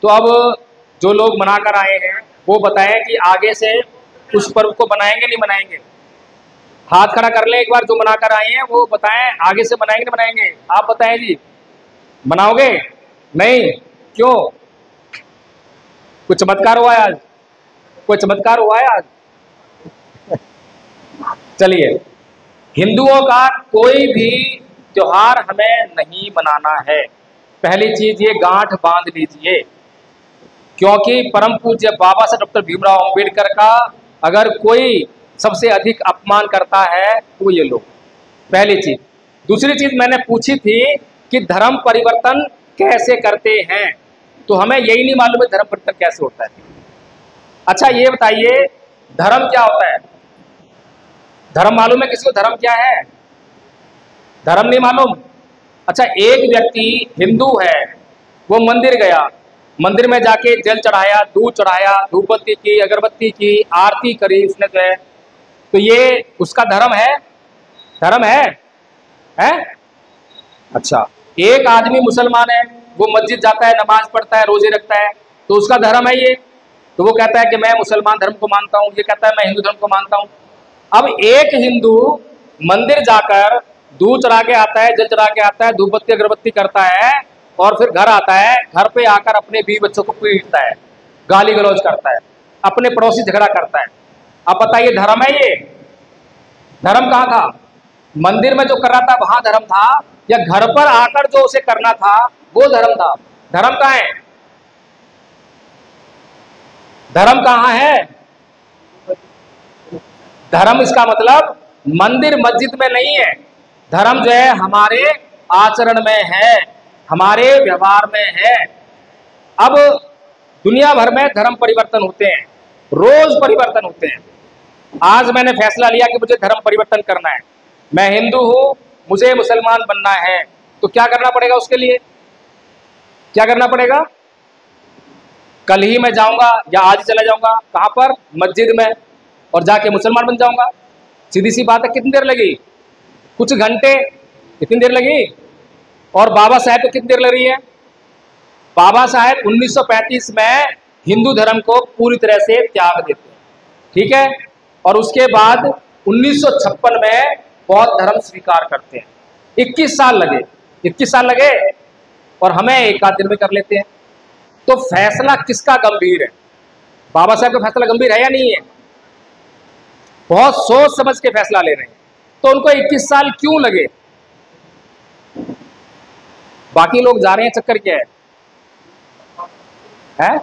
तो अब जो लोग मनाकर आए हैं वो बताएं कि आगे से उस पर्व को बनाएंगे नहीं बनाएंगे? हाथ खड़ा कर ले एक बार, जो मनाकर आए हैं वो बताएं आगे से बनाएंगे नहीं बनाएंगे? आप बताएं जी, मनाओगे? नहीं, क्यों? कुछ चमत्कार हुआ है आज? कोई चमत्कार हुआ है आज? चलिए, हिंदुओं का कोई भी त्योहार हमें नहीं मनाना है। पहली चीज ये गांठ बांध लीजिए, क्योंकि परम पूज्य बाबा साहब डॉक्टर भीमराव अंबेडकर का अगर कोई सबसे अधिक अपमान करता है तो ये लोग, पहली चीज। दूसरी चीज मैंने पूछी थी कि धर्म परिवर्तन कैसे करते हैं, तो हमें यही नहीं मालूम है धर्म परिवर्तन कैसे होता है। अच्छा ये बताइए, धर्म क्या होता है? धर्म मालूम है किसी को? धर्म क्या है? धर्म नहीं मालूम? अच्छा, एक व्यक्ति हिंदू है, वो मंदिर गया, मंदिर में जाके जल चढ़ाया, दूध चढ़ाया, धूपबत्ती की, अगरबत्ती की, आरती करी उसने जो है, तो ये उसका धर्म है? धर्म है? अच्छा, एक आदमी मुसलमान है, वो मस्जिद जाता है, नमाज पढ़ता है, रोजे रखता है, तो उसका धर्म है ये। तो वो कहता है कि मैं मुसलमान धर्म को मानता हूँ, ये कहता है मैं हिंदू धर्म को मानता हूँ। अब एक हिंदू मंदिर जाकर दूध चढ़ा के आता है, जल चढ़ा के आता है, धूपबत्ती अगरबत्ती करता है, और फिर घर आता है, घर पे आकर अपने बीवी बच्चों को पीटता है, गाली गलौज करता है, अपने पड़ोसी झगड़ा करता है। अब बताइए धर्म है ये? धर्म कहाँ था? मंदिर में जो कर रहा था वहां धर्म था, या घर पर आकर जो उसे करना था वो धर्म था? धर्म कहाँ है? धर्म कहाँ है? धर्म इसका मतलब मंदिर मस्जिद में नहीं है। धर्म जो है हमारे आचरण में है, हमारे व्यवहार में है। अब दुनिया भर में धर्म परिवर्तन होते हैं, रोज परिवर्तन होते हैं। आज मैंने फैसला लिया कि मुझे धर्म परिवर्तन करना है, मैं हिंदू हूं, मुझे मुसलमान बनना है, तो क्या करना पड़ेगा उसके लिए? क्या करना पड़ेगा? कल ही मैं जाऊंगा या आज ही चला जाऊंगा, कहां पर? मस्जिद में, और जाके मुसलमान बन जाऊंगा। सीधी सी बात है। कितनी देर लगी? कुछ घंटे। कितनी देर लगी? और बाबा साहेब को कितनी देर लग रही है? बाबा साहेब 1935 में हिंदू धर्म को पूरी तरह से त्याग देते हैं, ठीक है, और उसके बाद 1956 में बौद्ध धर्म स्वीकार करते हैं। 21 साल लगे, 21 साल लगे, और हमें एक आध दिन में कर लेते हैं। तो फैसला किसका गंभीर है? बाबा साहब का फैसला गंभीर है या नहीं है? बहुत सोच समझ के फैसला ले रहे हैं, तो उनको 21 साल क्यों लगे? बाकी लोग जा रहे हैं, चक्कर क्या है?